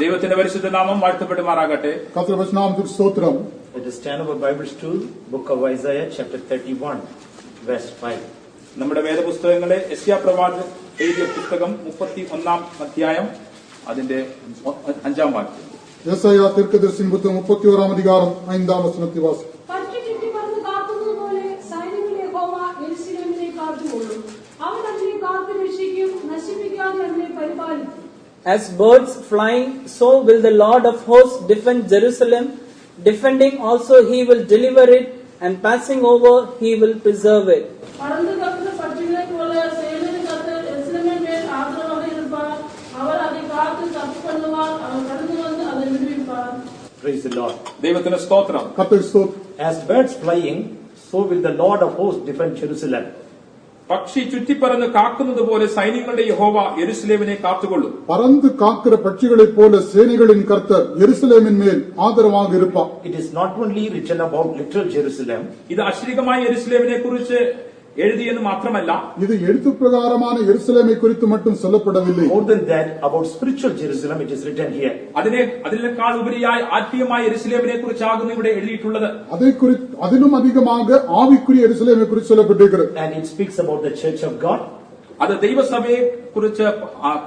ദൈവത്തിന്റെ പരിശുദ്ധ നാമം വാഴ്ത്തപ്പെടുമാറാകട്ടെ. Let us turn our Bibles to Book of Isaiah, chapter 31, verse 5. നമ്മുടെ വേദപുസ്തകങ്ങളെ യെശയ്യാ പ്രവാചകൻ എഴുതിയ പുസ്തകം 31-ാം അധ്യായം അതിന്റെ 5-ാം വാക്യം. യെശയ്യാ ദീർഘദർശിൻ പുസ്തകം 31-ാം അധ്യായം 5-ാം വചനത്തിൽ വായിക്കുന്നു. As birds flying, so will the Lord of hosts defend Jerusalem. Defending also he will deliver it, and passing over he will preserve it. Praise the Lord. ദൈവത്തിന് സ്തോത്രം. As birds flying, so will the Lord of hosts defend Jerusalem. പക്ഷി ചുറ്റിപ്പറന്ന് കാക്കുന്നത് പോലെ സൈന്യങ്ങളുടെ യഹോവ യെരുശലേമിനെ കാത്തുകൊള്ളും. പറന്ന് കാக்கிற പക്ഷികളെ പോലെ സേനകളിൻ കർത്തർ യെരുശലേമിന്മേൽ ആദരവാக இருப்பார். It is not only written about literal Jerusalem. ഇത് അശ്ലീകമായ യെരുശലേമിനെ കുറിച്ച് എഴുതിയെന്ന് മാത്രമല്ല, ഇത് എഴുത്തുപ്രകാരமான യെരുശലേമെ കുറിച്ച് மட்டும் சொல்லப்படவில்லை. More than that, about spiritual Jerusalem it is written here. അതിനേക്കാൾ ഉപരിയായി ആത്മീയമായ യെരുശലേമിനെ കുറിച്ചാകുന്നു ഇവിടെ എഴുതിയിട്ടുള്ളത്. അതിലും അധികமாக ആവിക്കുரிய യെരുശലേമെ കുറിച്ച് சொல்லப்பட்டிருக்கிறது. And it speaks about the church of God. അത് ദൈവസഭയെ കുറിച്ച്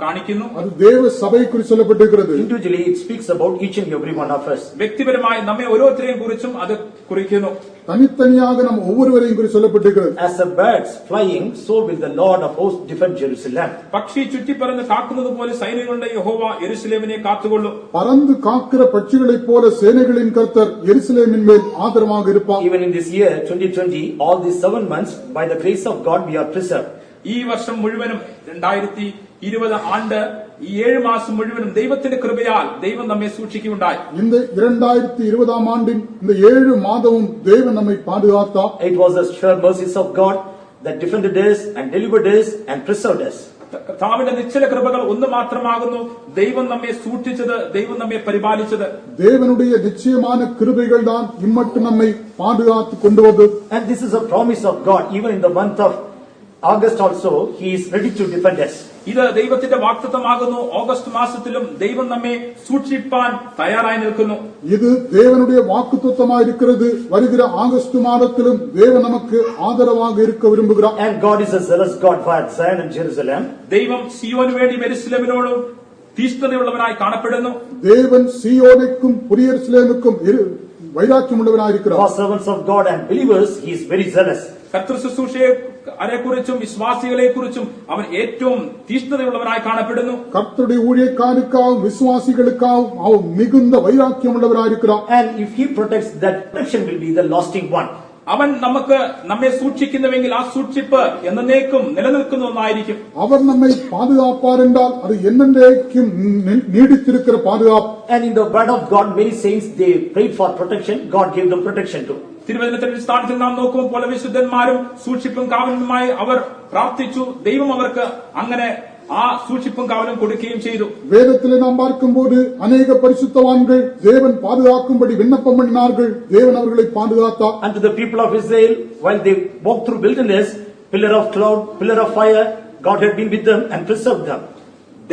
കാണിക്കുന്നു. അത് ദൈവസഭയെ കുറിച്ച് சொல்லப்பட்டிருக்கிறது. Individually it speaks about each and every one of us. വ്യക്തിപരമായി നമ്മെ ഓരോരുത്തരെയും കുറിച്ചും അത് കുറിക്കുന്നു. തനിത്തനിயாக നാം ഓരോരുവരെയും കുറിച്ച് சொல்லப்பட்டிருக்கிறது. As the birds flying, so will the Lord of hosts defend Jerusalem. പക്ഷി ചുറ്റിപ്പറന്ന് കാക്കുന്നത് പോലെ സൈന്യങ്ങളുടെ യഹോവ യെരുശലേമിനെ കാത്തുകൊള്ളും. പറന്ന് കാக்கிற പക്ഷികളെ പോലെ സേനകളിൻ കർത്തർ യെരുശലേമിന്മേൽ ആദരവാக இருப்பார். Even in this year 2020, all these 7 months, by the grace of God, we are preserved. ഈ വർഷം മുഴുവനും 2020 ആണ്ട് ഈ 7 മാസം മുഴുവനും ദൈവത്തിന്റെ കൃപയാൽ ദൈവം നമ്മെ സൂക്ഷിക്കുകയുണ്ടായി. இந்த 2020 ആണ്ടിൻ இந்த 7 മാസവും ദൈവം നമ്മെ പാതുകാത്താർ. It was the sure mercies of God that defended us and delivered us and preserved us. കർത്താവിന്റെ നിശ്ചല കൃപകൾ ഒന്ന് മാത്രമാകുന്നു ദൈവം നമ്മെ സൂക്ഷിച്ചത്, ദൈവം നമ്മെ പരിപാലിച്ചത്. தேவனுடைய நிச்சயமான கிருபைகள் தான் இம்மட்டும் நம்மை பாதுகாத்து கொண்டு வந்தது. And this is a promise of God. Even in the month of August also, he is ready to defend us. ഇത് ദൈവത്തിന്റെ വാഗ്ദത്തമാകുന്നു. ഓഗസ്റ്റ് മാസത്തിലും ദൈവം നമ്മെ സൂക്ഷിപ്പാൻ തയ്യാറായി നിൽക്കുന്നു. ഇത് தேவனுடைய வாக்குத்தத்தமாயிருக்கிறது. வருகிற ஆகஸ்ட் மாதத்திலும் தேவன் நமக்கு ஆதரவாக இருக்க விரும்புகிறார். And God is a zealous God for Zion and Jerusalem. ദൈവം സിയോന് വേണ്ടി യെരുശലേമിനോടും തീഷ്ണതയുള്ളവനായി കാണപ്പെടുന്നു. தேவன் സിയോനുക്കും യെരുശലേമുക്കും വൈരാഗ്യമുള്ളവനായിരിக்கிறார். For servants of God and believers, he is very zealous. കർത്തൃ ശുശ്രൂഷയെ കുറിച്ചും വിശ്വാസികളെ കുറിച്ചും അവൻ ഏറ്റവും തീഷ്ണതയുള്ളവനായി കാണപ്പെടുന്നു. കർത്തരുടെ ഊഴിയക്കാർക്കാവും വിശ്വാസികൾക്കാവും അവൻ മികുന്ന വൈരാഗ്യമുള്ളവനായിരിக்கிறார். And if he protects, that protection will be the lasting one. അവൻ നമ്മെ സൂക്ഷിക്കുന്നുവെങ്കിൽ ആ സൂക്ഷിപ്പ് എന്നേക്കും നിലനിൽക്കുന്ന ഒന്നായിരിക്കും. അവർ നമ്മെ പാതുകാപ്പാർ എന്നാൽ അത് എന്നേക്കും നീടിച്ചിരിക്കുന്ന പാതുകാപ്പ്. And in the word of God, many saints, they prayed for protection. God gave them protection too. തിരുവചനത്തിന്റെ സ്ഥാനത്തിൽ നാം നോക്കുമ്പോൾ പല വിശുദ്ധന്മാരും സൂക്ഷിപ്പും കാവലുമായി അവർ പ്രാർത്ഥിച്ചു. ദൈവം അവർക്ക് അങ്ങനെ ആ സൂക്ഷിപ്പും കാവലും കൊടുക്കുകയും ചെയ്തു. வேதத்திலே நாம் பார்க்கும்போது அநேக பரிசுத்தவான்கள் தேவன் பாதுகாக்கும்படி விண்ணப்பம் பண்ணினார்கள். தேவன் அவர்களை பாதுகாத்தார். Unto the people of Israel, while they walked through wilderness, pillar of cloud, pillar of fire, God had been with them and preserved them.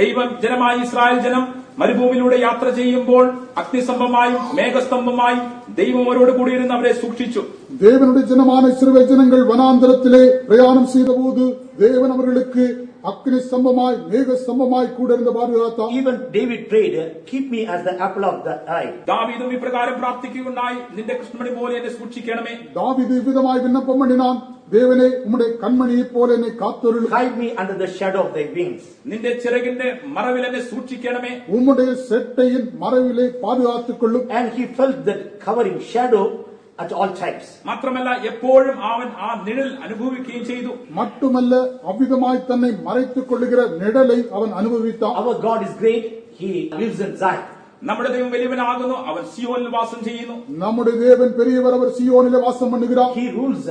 ദൈവം ജനമായ ഇസ്രായേൽ ജനം മരുഭൂമിയിലൂടെ യാത്ര ചെയ്യുമ്പോൾ അഗ്നിസ്തംഭമായും മേഘസ്തംഭമായും ദൈവം അവരോട് കൂടിയിരുന്ന് അവരെ സൂക്ഷിച്ചു. தேவனுடைய ஜனமான இஸ்ரவேல் ஜனங்கள் வனாந்தரத்திலே பிரயாணம் செய்தபோது தேவன் அவர்களுக்கு அக்னி ஸ்தம்பமாய் மேக ஸ்தம்பமாய் கூட இருந்து பாதுகாத்தார். Even David prayed, keep me as the apple of the eye. ദാവീദും ഇപ്രകാരം പ്രാർത്ഥിക്കുകയുണ്ടായി, നിന്റെ കൃഷ്ണമണി പോലെ എന്നെ സൂക്ഷിക്കണമേ. தாவீது விதமாய் விண்ணப்பம் பண்ணினான், தேவனே உம்முடைய கண்மணியைப் போல என்னை காத்தருளும். Hide me under the shadow of thy wings. നിന്റെ ചിറകിന്റെ മറവിൽ എന്നെ സൂക്ഷിക്കണമേ. உம்முடைய செட்டையின் மறைவிலே பாதுகாத்துக் கொள்ளும். And he felt that covering shadow at all times. മാത്രമല്ല എപ്പോഴും അവൻ ആ നിഴൽ അനുഭവിക്കുകയും ചെയ്തു. மட்டுமல்ல, அவ்விதமாய் தன்னை மறைத்துக் கொள்ளுகிற நிழலை அவன் அனுபவித்தான். Our God is great. He lives in Zion. നമ്മുടെ ദൈവം വലിയവനാകുന്നു, അവൻ സിയോനിൽ വാസം ചെയ്യുന്നു. நம்முடைய தேவன் பெரியவர், அவர் சீயோனிலே வாசம் பண்ணுகிறார். He rules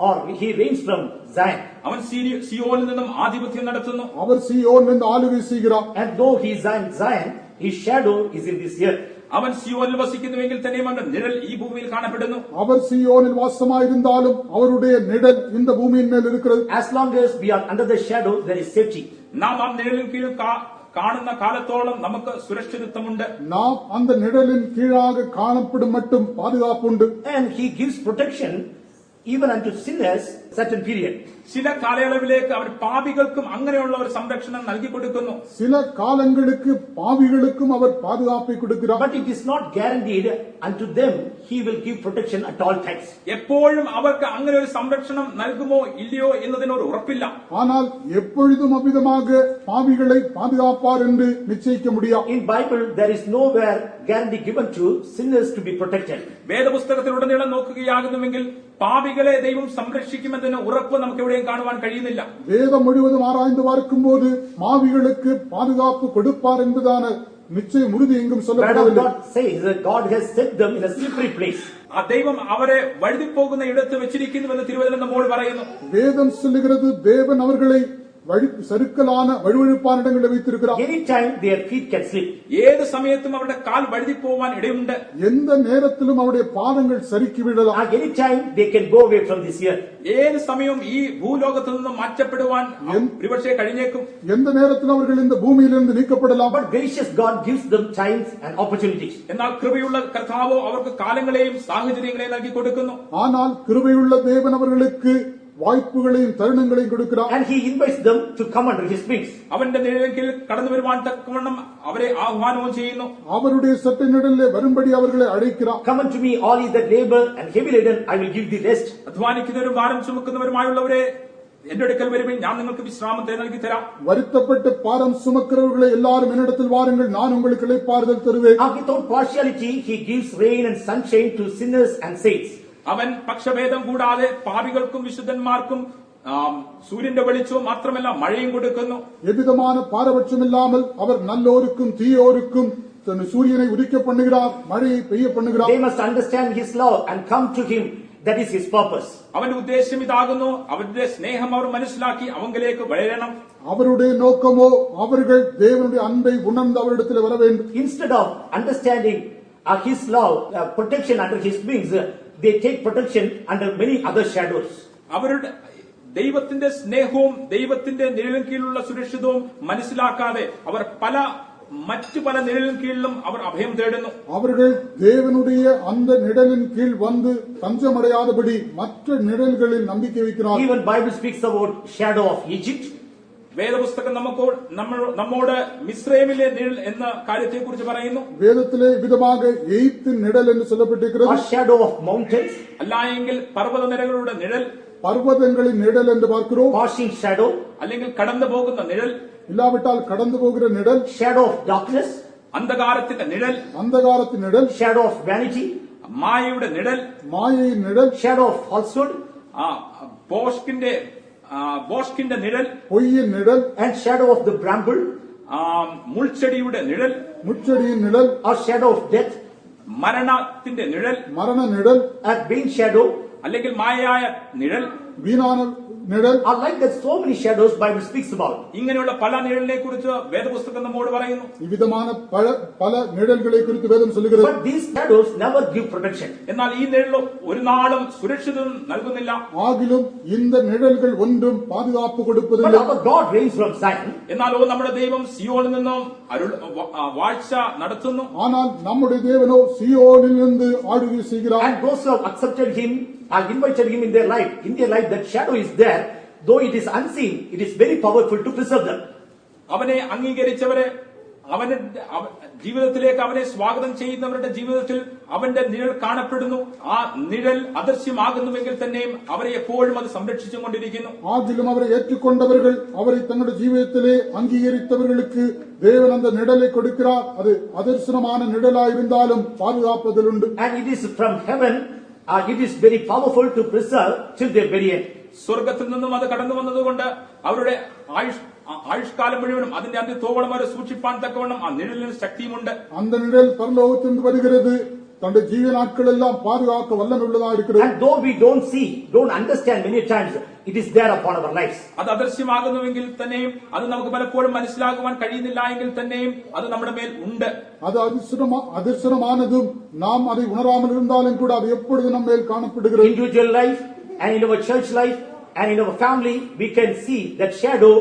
or he reigns from Zion. അവൻ സിയോനിൽ നിന്നും ആധിപത്യം നടത്തുന്നു. அவர் சீயோனிலிருந்து ஆளுகை செய்கிறார். And though he is in Zion, his shadow is in this earth. അവൻ സിയോനിൽ വസിക്കുന്നുവെങ്കിൽ തന്നെയും അവന്റെ നിഴൽ ഈ ഭൂമിയിൽ കാണപ്പെടുന്നു. அவர் சீயோனில் வாசமாயிருந்தாலும் அவருடைய நிழல் இந்த பூமியின் மேல் இருக்கிறது. As long as we are under the shadow, there is safety. നാം ആ നിഴലിൻ കീഴിൽ കാണുന്ന കാലത്തോളം നമുക്ക് സുരക്ഷിതത്വമുണ്ട്. நாம் அந்த நிழலின் கீழாக காணப்படும் மட்டும் பாதுகாப்புண்டு. And he gives protection even unto sinners certain period. ചില കാലയളവിലേക്ക് അവർ പാപികൾക്കും അങ്ങനെയുള്ള ഒരു സംരക്ഷണം നൽകി കൊടുക്കുന്നു. சில காலங்களுக்கு பாவிகளுக்கும் அவர் பாதுகாப்பை கொடுக்கிறார். But it is not guaranteed unto them he will give protection at all times. എപ്പോഴും അവർക്ക് അങ്ങനെ ഒരു സംരക്ഷണം നൽകുമോ ഇല്ലയോ എന്നതിനൊരു ഉറപ്പില്ല. ஆனால் எப்பொழுதும் அவ்விதமாக பாவிகளை பாதுகாப்பார் என்று நிச்சயிக்க முடியாது. In Bible there is nowhere guarantee given to sinners to be protected. വേദപുസ്തകത്തിലുടനീളം നോക്കുകയാകുന്നുവെങ്കിൽ പാപികളെ ദൈവം സംരക്ഷിക്കുമെന്നതിന് ഉറപ്പ് നമുക്ക് എവിടെയും കാണുവാൻ കഴിയുന്നില്ല. வேதம் முழுவதும் ஆராய்ந்து பார்க்கும்போது பாவிகளுக்கு பாதுகாப்பு கொடுப்பார் என்பதான நிச்சயம் உறுதி எங்கும் சொல்லப்படவில்லை. God says that God has set them in a slippery place. ആ ദൈവം അവരെ വഴുതിപ്പോകുന്ന ഇടത്ത് വെച്ചിരിക്കുന്നുവെന്ന് തിരുവചനം നമ്മോട് പറയുന്നു. வேதம் சொல்லுகிறது, தேவன் அவர்களை சறுக்கலான வழுவழுப்பான இடங்களில் வைத்திருக்கிறார். Anytime their feet can slip. ഏത് സമയത്തും അവരുടെ കാൽ വഴുതിപ്പോവാൻ ഇടയുണ്ട്. எந்த நேரத்திலும் அவருடைய பாதங்கள் சறுக்கி விடலாம். At any time they can go away from this earth. ഏത് സമയവും ഈ ഭൂലോകത്ത് നിന്ന് മാറ്റപ്പെടുവാൻ ഒരുപക്ഷേ കഴിഞ്ഞേക്കും. எந்த நேரத்திலும் அவர்கள் இந்த பூமியிலிருந்து நீக்கப்படலாம். But gracious God gives them times and opportunities. എന്നാൽ കൃപയുള്ള കർത്താവോ അവർക്ക് കാലങ്ങളെയും സാഹചര്യങ്ങളെയും നൽകി കൊടുക്കുന്നു. ஆனால் கிருபையுள்ள தேவன் அவர்களுக்கு வாய்ப்புகளையும் தருணங்களையும் கொடுக்கிறார். And he invites them to come under his wings. അവന്റെ നിഴലിൻ കീഴിൽ കടന്നു വരുവാൻ തക്കവണ്ണം അവരെ ആഹ്വാനവും ചെയ്യുന്നു. அவருடைய சட்டை நிழலிலே வரும்படி அவர்களை அழைக்கிறார். Come unto me all ye that labor and heavy laden, I will give thee rest. അധ്വാനിക്കുന്നവരും ഭാരം ചുമക്കുന്നവരുമായുള്ളവരെ എന്റെ അടുക്കൽ വരുവിൻ, ഞാൻ നിങ്ങൾക്ക് വിശ്രാമത്തെ നൽകി തരാം. வருத்தப்பட்டு பாரம் சுமக்கிறவர்களை எல்லாரும் என்னிடத்தில் வாருங்கள், நான் உங்களுக்கு இளைப்பாறுதல் தருவேன். Without partiality, he gives rain and sunshine to sinners and saints. അവൻ പക്ഷഭേദം കൂടാതെ പാപികൾക്കും വിശുദ്ധന്മാർക്കും സൂര്യന്റെ വെളിച്ചവും മാത്രമല്ല മഴയും കൊടുക്കുന്നു. எவ்விதமான பாரபட்சம் இல்லாமல் அவர் நல்லோருக்கும் தீயோருக்கும் சூரியனை உதிக்க பண்ணுகிறார், மழையை பெய்ய பண்ணுகிறார். They must understand his love and come to him. That is his purpose. അവന്റെ ഉദ്ദേശം ഇതാകുന്നു, അവരുടെ സ്നേഹം അവർ മനസ്സിലാക്കി അവങ്കിലേക്ക് വളരണം. அவருடைய நோக்கமோ அவர்கள் தேவனுடைய அன்பை உணர்ந்து அவரிடத்தில் வர வேண்டும். Instead of understanding his love, protection under his wings, they take protection under many other shadows. അവരുടെ ദൈവത്തിന്റെ സ്നേഹവും ദൈവത്തിന്റെ നിഴലിൻ കീഴിലുള്ള സുരക്ഷിതവും മനസ്സിലാക്കാതെ അവർ മറ്റു പല നിഴലിൻ കീഴിലും അവർ അഭയം തേടുന്നു. அவர்கள் தேவனுடைய அந்த நிழலின் கீழ் வந்து தஞ்சமடையாதபடி மற்ற நிழல்களில் நம்பிக்கை வைக்கிறார்கள். Even Bible speaks about shadow of Egypt. വേദപുസ്തകം നമ്മോട് മിസ്രൈമിലെ നിഴൽ എന്ന കാര്യത്തെക്കുറിച്ച് പറയുന്നു. വേദത്തിലെ വിധமாக എയ്ത്തിൻ നിഴൽ എന്ന് சொல்லப்பட்டிருக்கிறது. A shadow of mountains. അല്ലായെങ്കിൽ പർവ്വതനിരകളുടെ നിഴൽ, பர்வதங்களின் நிழல் என்று பார்க்கிறோம். Passing shadow. അല്ലെങ്കിൽ കടന്നു പോകുന്ന നിഴൽ, இல்லாவிட்டால் கடந்து போகிற நிழல். Shadow of darkness. അന്ധകാരത്തിന്റെ നിഴൽ, அந்தகாரத்தின் நிழல். Shadow of vanity. മായയുടെ നിഴൽ, மாயையின் நிழல். Shadow of falsehood. ബോഷ്കിന്റെ നിഴൽ, பொய்யின் நிழல். And shadow of the bramble. മുൾച്ചെടിയുടെ നിഴൽ, முச்செடியின் நிழல். Or shadow of death. മരണത്തിന്റെ നിഴൽ, மரண நிழல். A vain shadow. അല്ലെങ്കിൽ മായയായ നിഴൽ, വീണാന നിഴൽ are like that. So many shadows Bible speaks about. ഇങ്ങനെയുള്ള പല നിഴലിനെ കുറിച്ച് വേദപുസ്തകം നമ്മോട് പറയുന്നു. വിവിധமான പല നിഴல்களை குறித்து வேதம் சொல்லுகிறது. But these shadows never give protection. എന്നാൽ ഈ നിഴൽ ഒരു നാളും സുരക്ഷിതം നൽകുന്നില്ല. ആകിലും இந்த நிழல்கள் ஒன்றும் பாதுகாப்பு But கொடுப்பதில்லை. our God reigns from Zion. എന്നാലോ നമ്മുടെ ദൈവം സിയോനിൽ നിന്നും വാഴ്ച നടത്തുന്നു. ஆனால் நம்முடைய தேவனோ சியோனிலிருந்து ஆளுகை செய்கிறார். And those who have accepted him and invited him in their life, that shadow is there, though it is unseen, it is very powerful to preserve them. അവനെ അംഗീകരിച്ചവരെ അവന്റെ ജീവിതത്തിലേക്ക് അവനെ സ്വാഗതം ചെയ്യുന്നവരുടെ ജീവിതത്തിൽ അവന്റെ നിഴൽ കാണപ്പെടുന്നു. ആ നിഴൽ അദൃശ്യമാകുന്നുവെങ്കിൽ തന്നെയും അവരെ എപ്പോഴും അത് സംരക്ഷിച്ചുകൊണ്ടിരിക്കുന്നു. ஆகிலும் அவரை ஏற்றுக்கொண்டவர்கள் அவரை தங்களுடைய ஜீவிதத்திலே அங்கீகரித்தவர்களுக்கு தேவன் அந்த நிழலை கொடுக்கிறார். அது அதர்சனமான நிழலாயிருந்தாலும் பாதுகாப்பதில் உண்டு. And it is from heaven, it is very powerful to preserve till their very end. സ്വർഗത്തിൽ നിന്നും അത് കടന്നു വന്നതുകൊണ്ട് അവരുടെ ആയുഷ്കാലം മുഴുവനും അതിന്റെ അന്ത്യത്തോളം അവരെ സൂക്ഷിപ്പാൻ തക്കവണ്ണം ആ നിഴലിന് ശക്തിയുമുണ്ട്. அந்த நிழல் பரலோகத்திலிருந்து வருகிறது. தன்னுடைய ஜீவ நாட்கள் எல்லாம் பாதுகாக்க வல்லமையுள்ளதா இருக்கிறது. And though we don't understand many times, it is there upon our lives. അത് അദൃശ്യമാകുന്നുവെങ്കിൽ തന്നെയും അത് നമുക്ക് പലപ്പോഴും മനസ്സിലാക്കുവാൻ കഴിയുന്നില്ല എങ്കിൽ തന്നെയും അത് നമ്മുടെ മേൽ ഉണ്ട്. அது அதிர்ஷ்டமானதும் நாம் அதை உணராமல் இருந்தாலும் கூட அது எப்பொழுது நம்ம மேல் காணப்படுகிறது. Individual life and in our church life and in our family, we can see that shadow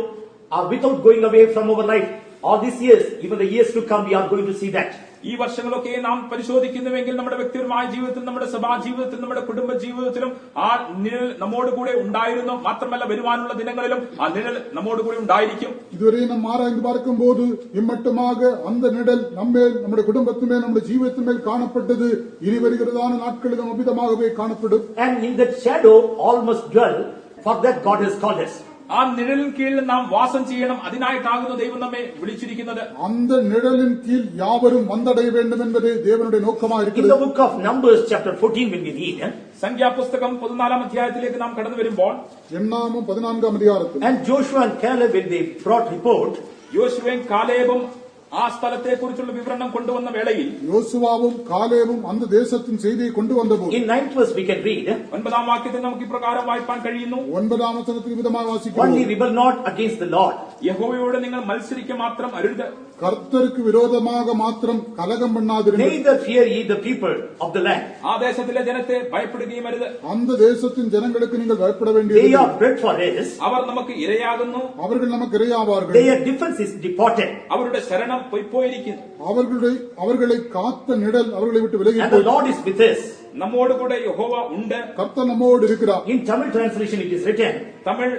without going away from our life. All these years, even the years to come, we are going to see that. ഈ വർഷങ്ങളൊക്കെ നാം പരിശോധിക്കുന്നുവെങ്കിൽ നമ്മുടെ വ്യക്തിപരമായ ജീവിതത്തിൽ, നമ്മുടെ സഭാ ജീവിതത്തിൽ, നമ്മുടെ കുടുംബ ജീവിതത്തിലും ആ നിഴൽ നമ്മോട് കൂടെ ഉണ്ടായിരുന്നു. മാത്രമല്ല വരുവാനുള്ള ദിനങ്ങളിലും ആ നിഴൽ നമ്മോട് കൂടെ ഉണ്ടായിരിക്കും. இதுவரை நாம் ஆராய்ந்து பார்க்கும்போது இம்மட்டுமாக அந்த நிழல் நம்மேல், நம்முடைய குடும்பத்தின் மேல், நம்முடைய ஜீவிதத்தின் மேல் காணப்பட்டது. இனி வருகிறதான நாட்களிலும் அமிதமாகவே காணப்படும். And in that shadow, all must dwell. For that God has called us. ആ നിഴലിൻ കീഴിൽ നാം വാസം ചെയ്യണം. അതിനായിട്ടാകുന്നു ദൈവം നമ്മെ വിളിച്ചിരിക്കുന്നത്. அந்த நிழலின் கீழ் யாவரும் வந்தடைய வேண்டும் என்பதே தேவனுடைய நோக்கமாக In இருக்கிறது. the book of Numbers chapter 14, when we read, സംഖ്യാപുസ്തകം 14 അധ്യായത്തിലേക്ക് നാം കടന്നു വരുമ്പോൾ, எண்ணாமும் 14 அதிகாரத்தில், and Joshua and Caleb, when they brought report, യോശുവയും കാലേബും ആ സ്ഥലത്തെ കുറിച്ചുള്ള വിവരണം കൊണ്ടുവന്ന വേളയിൽ யோசுவாவும் காலேபும் அந்த தேசத்தின் செய்தியை கொண்டு வந்தபோது, in 9th verse we can read, 9-ാം വാക്യത്തിൽ നമുക്ക് ഇപ്രകാരം വായിപ്പാൻ കഴിയുന്നു. 9-ാം വചനത്തിൽ വിധമായി only വാസിക്കുന്നു. rebel not against the Lord. യഹോവയോട് നിങ്ങൾ മത്സരിக்க മാത്രം അരുത്. கர்த்தருக்கு விரோதமாக மாத்திரம் கலகம் பண்ணாதிருங்கள். Neither fear ye the people of the land. ആ ദേശത്തിലെ ജനത്തെ ഭയപ്പെടുകയും അരുത്. அந்த தேசத்தின் ஜனங்களுக்கு நீங்கள் பயப்பட They வேண்டியது. are bread for us. അവർ നമുക്ക് ഇരയാകുന്നു. அவர்கள் நமக்கு இரையாவார்கள். Their defense is departed. അവരുടെ ശരണം പൊയ്പോയിരിക്കുന്നു. அவர்களை காத்த நிழல் அவர்களை விட்டு விலகி And the Lord is with us. നമ്മോട് കൂടെ യഹോവ ഉണ്ട്. கர்த்தர் நம்மோடு இருக்கிறார். In Tamil translation it is written, Tamil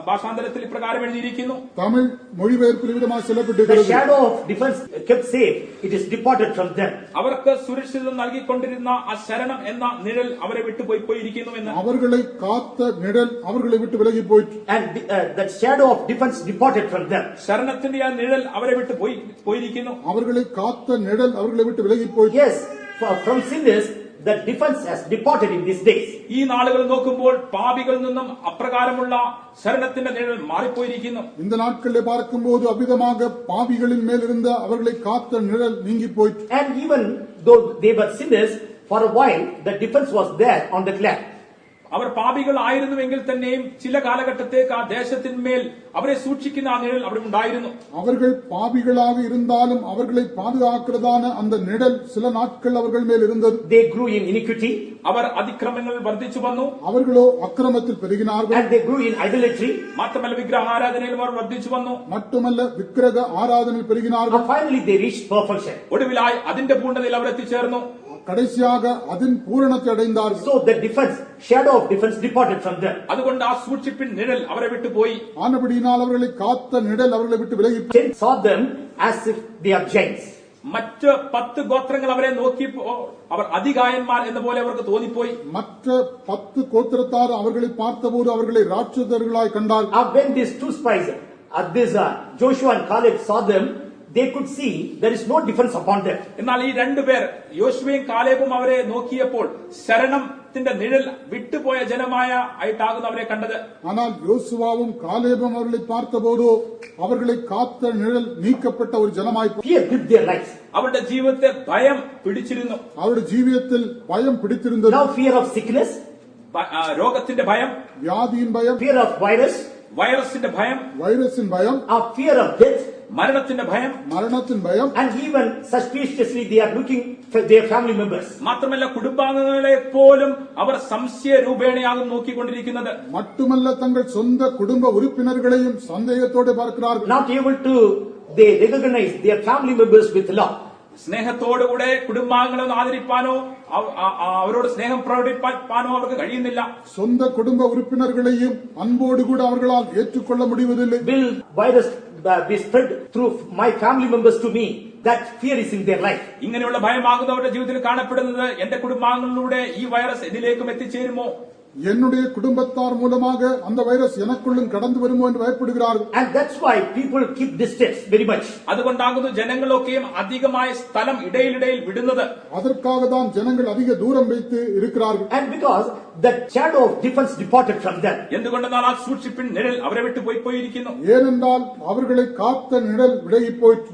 ഭാഷാന്തരത്തിൽ ഇപ്രകാരം എഴുതിയിരിക്കുന്നു. தமிழ் மொழிபெயர்ப்பில் விதமாக the சொல்லப்பட்டிருக்கிறது. shadow of defense kept safe, it is departed from them. അവർക്ക് സുരക്ഷിതം നൽകിക്കൊണ്ടിരുന്ന ആ ശരണം എന്ന നിഴൽ അവരെ വിട്ടു പോയിരിക്കുന്നു എന്ന്. அவர்களை காத்த நிழல் அவர்களை விட்டு விலகி போயிற்று. And that shadow of defense departed from them. ശരണത്തിന്റെ ആ നിഴൽ അവരെ വിട്ടു പോയിരിക്കുന്നു. அவர்களை காத்த நிழல் அவர்களை விட்டு விலகி போயிற்று. Yes, from sinners, that defense has departed in these days. ഈ നാളുകൾ നോക്കുമ്പോൾ പാപികളിൽ നിന്നും അപ്രകാരമുള്ള ശരണത്തിന്റെ നിഴൽ മാറിപ്പോയിരിക്കുന്നു. இந்த நாட்களிலே பார்க்கும்போது அவ்விதமாக பாவிகளின் மேல் இருந்த அவர்களை காத்த நிழல் நீங்கி போயிற்று. And even though they were sinners, for a while the defense was there on that land. അവർ പാപികൾ ആയിരുന്നുവെങ്കിൽ തന്നെയും ചില കാലഘട്ടത്തേക്ക് ആ ദേശത്തിന്മേൽ അവരെ സൂക്ഷിക്കുന്ന ആ നിഴൽ അവിടെ ഉണ്ടായിരുന്നു. அவர்கள் பாவிகளாக இருந்தாலும் அவர்களை பாதுகாக்கிறதான அந்த நிழல் சில நாட்கள் அவர்கள் மேல் இருந்தது. They grew in iniquity. അവർ അതിക്രമങ്ങൾ വർദ്ധിച്ചു വന്നു. அவர்களோ அக்கிரமத்தில் பெருகினார்கள். And they grew in idolatry. മാത്രമല്ല വിഗ്രഹാരാധനയിലും അവർ വർദ്ധിച്ചു വന്നു. மட்டுமல்ல விக்கிரக ஆராதனையில் பெருகினார்கள். And finally they reached perfection. ഒടുവിലായി അതിന്റെ പൂർണ്ണതയിൽ അവർ എത്തിച്ചേർന്നു. கடைசியாக அதன் பூரணத்தை அடைந்தார்கள். So the defense, shadow of defense departed from them. അതുകൊണ്ട് ആ സൂക്ഷിപ്പിൻ നിഴൽ അവരെ വിട്ടുപോയി. ஆனபடியினால் அவர்களை காத்த நிழல் அவர்களை விட்டு விலகி 10 saw them as if they are giants. മറ്റ് 10 ഗോത്രങ്ങൾ അവരെ നോക്കിയപ്പോൾ അവർ അതികായന്മാർ എന്ന പോലെ അവർക്ക് തോന്നിപ്പോയി. மற்ற 10 கோத்திரத்தார் அவர்களை பார்த்தபோது அவர்களை ராட்சதர்களாய் கண்டார். When these two spies, Joshua and Caleb saw them, they could see there is no defense upon them. എന്നാൽ ഈ രണ്ടുപേർ യോശുവയും കാലേബും അവരെ നോക്കിയപ്പോൾ ശരണത്തിന്റെ നിഴൽ വിട്ടുപോയ ജനമായ ആയിട്ടാകുന്നു അവരെ കണ്ടത്. ஆனால் யோசுவாவும் காலேபும் அவர்களை பார்த்தபோது அவர்களை காத்த நிழல் நீக்கப்பட்ட ஒரு ஜனமாய் Fear gripped their lives. അവരുടെ ജീവിതത്തെ ഭയം പിടിച്ചിരുന്നു. அவருடைய ஜீவியத்தில் பயம் பிடித்திருந்தது. Now fear of sickness, രോഗത്തിന്റെ ഭയം, വ്യാധിயின் பயம், fear of virus, വൈറസിന്റെ ഭയം, வைரஸின் பயம், fear of death, മരണത്തിന്റെ ഭയം, மரணத்தின் பயம், and even suspiciously they are looking for their family members. മാത്രമല്ല കുടുംബാംഗങ്ങളെ പോലും അവർ സംശയ രൂപേണയാകും നോക്കിക്കൊണ്ടിരിക്കുന്നത്. மட்டுமல்ல தங்கள் சொந்த குடும்ப உறுப்பினர்களையும் சந்தேகத்தோடு பார்க்கிறார்கள். Not able to they recognize their family members with love. സ്നേഹത്തോടുകൂടെ കുടുംബാംഗങ്ങളെ ഒന്ന് ആദരിപ്പാനോ അവരോട് സ്നേഹം പ്രകടിപ്പാനോ അവർക്ക് കഴിയുന്നില്ല. சொந்த குடும்ப உறுப்பினர்களையும் அன்போடு கூட அவர்களால் ஏற்றுக்கொள்ள முடிவதில்லை. Will virus be spread through my family members to me? That fear is in their life. ഇങ്ങനെയുള്ള ഭയമാകുന്നു അവരുടെ ജീവിതത്തിൽ കാണപ്പെടുന്നത്. എന്റെ കുടുംബാംഗങ്ങളിലൂടെ ഈ വൈറസ് എന്നിലേക്കും എത്തിച്ചേരുമോ, என்னுடைய குடும்பத்தார் மூலமாக அந்த வைரஸ் எனக்குள்ளும் கடந்து வருமோ என்று பயப்படுகிறார்கள். And that's why people keep distance very much. അതുകൊണ്ടാകുന്നു ജനങ്ങളൊക്കെയും അധികമായ സ്ഥലം ഇടയിലിടയിൽ വിടുന്നത്. அதற்காக தான் ஜனங்கள் அதிக தூரம் வைத்து இருக்கிறார்கள். And because the shadow of defense departed from them. എന്തുകൊണ്ടെന്നാൽ ആ സൂക്ഷിപ്പിൻ നിഴൽ അവരെ വിട്ടു പോയിരിക്കുന്നു. ஏனென்றால் அவர்களை காத்த நிழல் விலகி போயிற்று.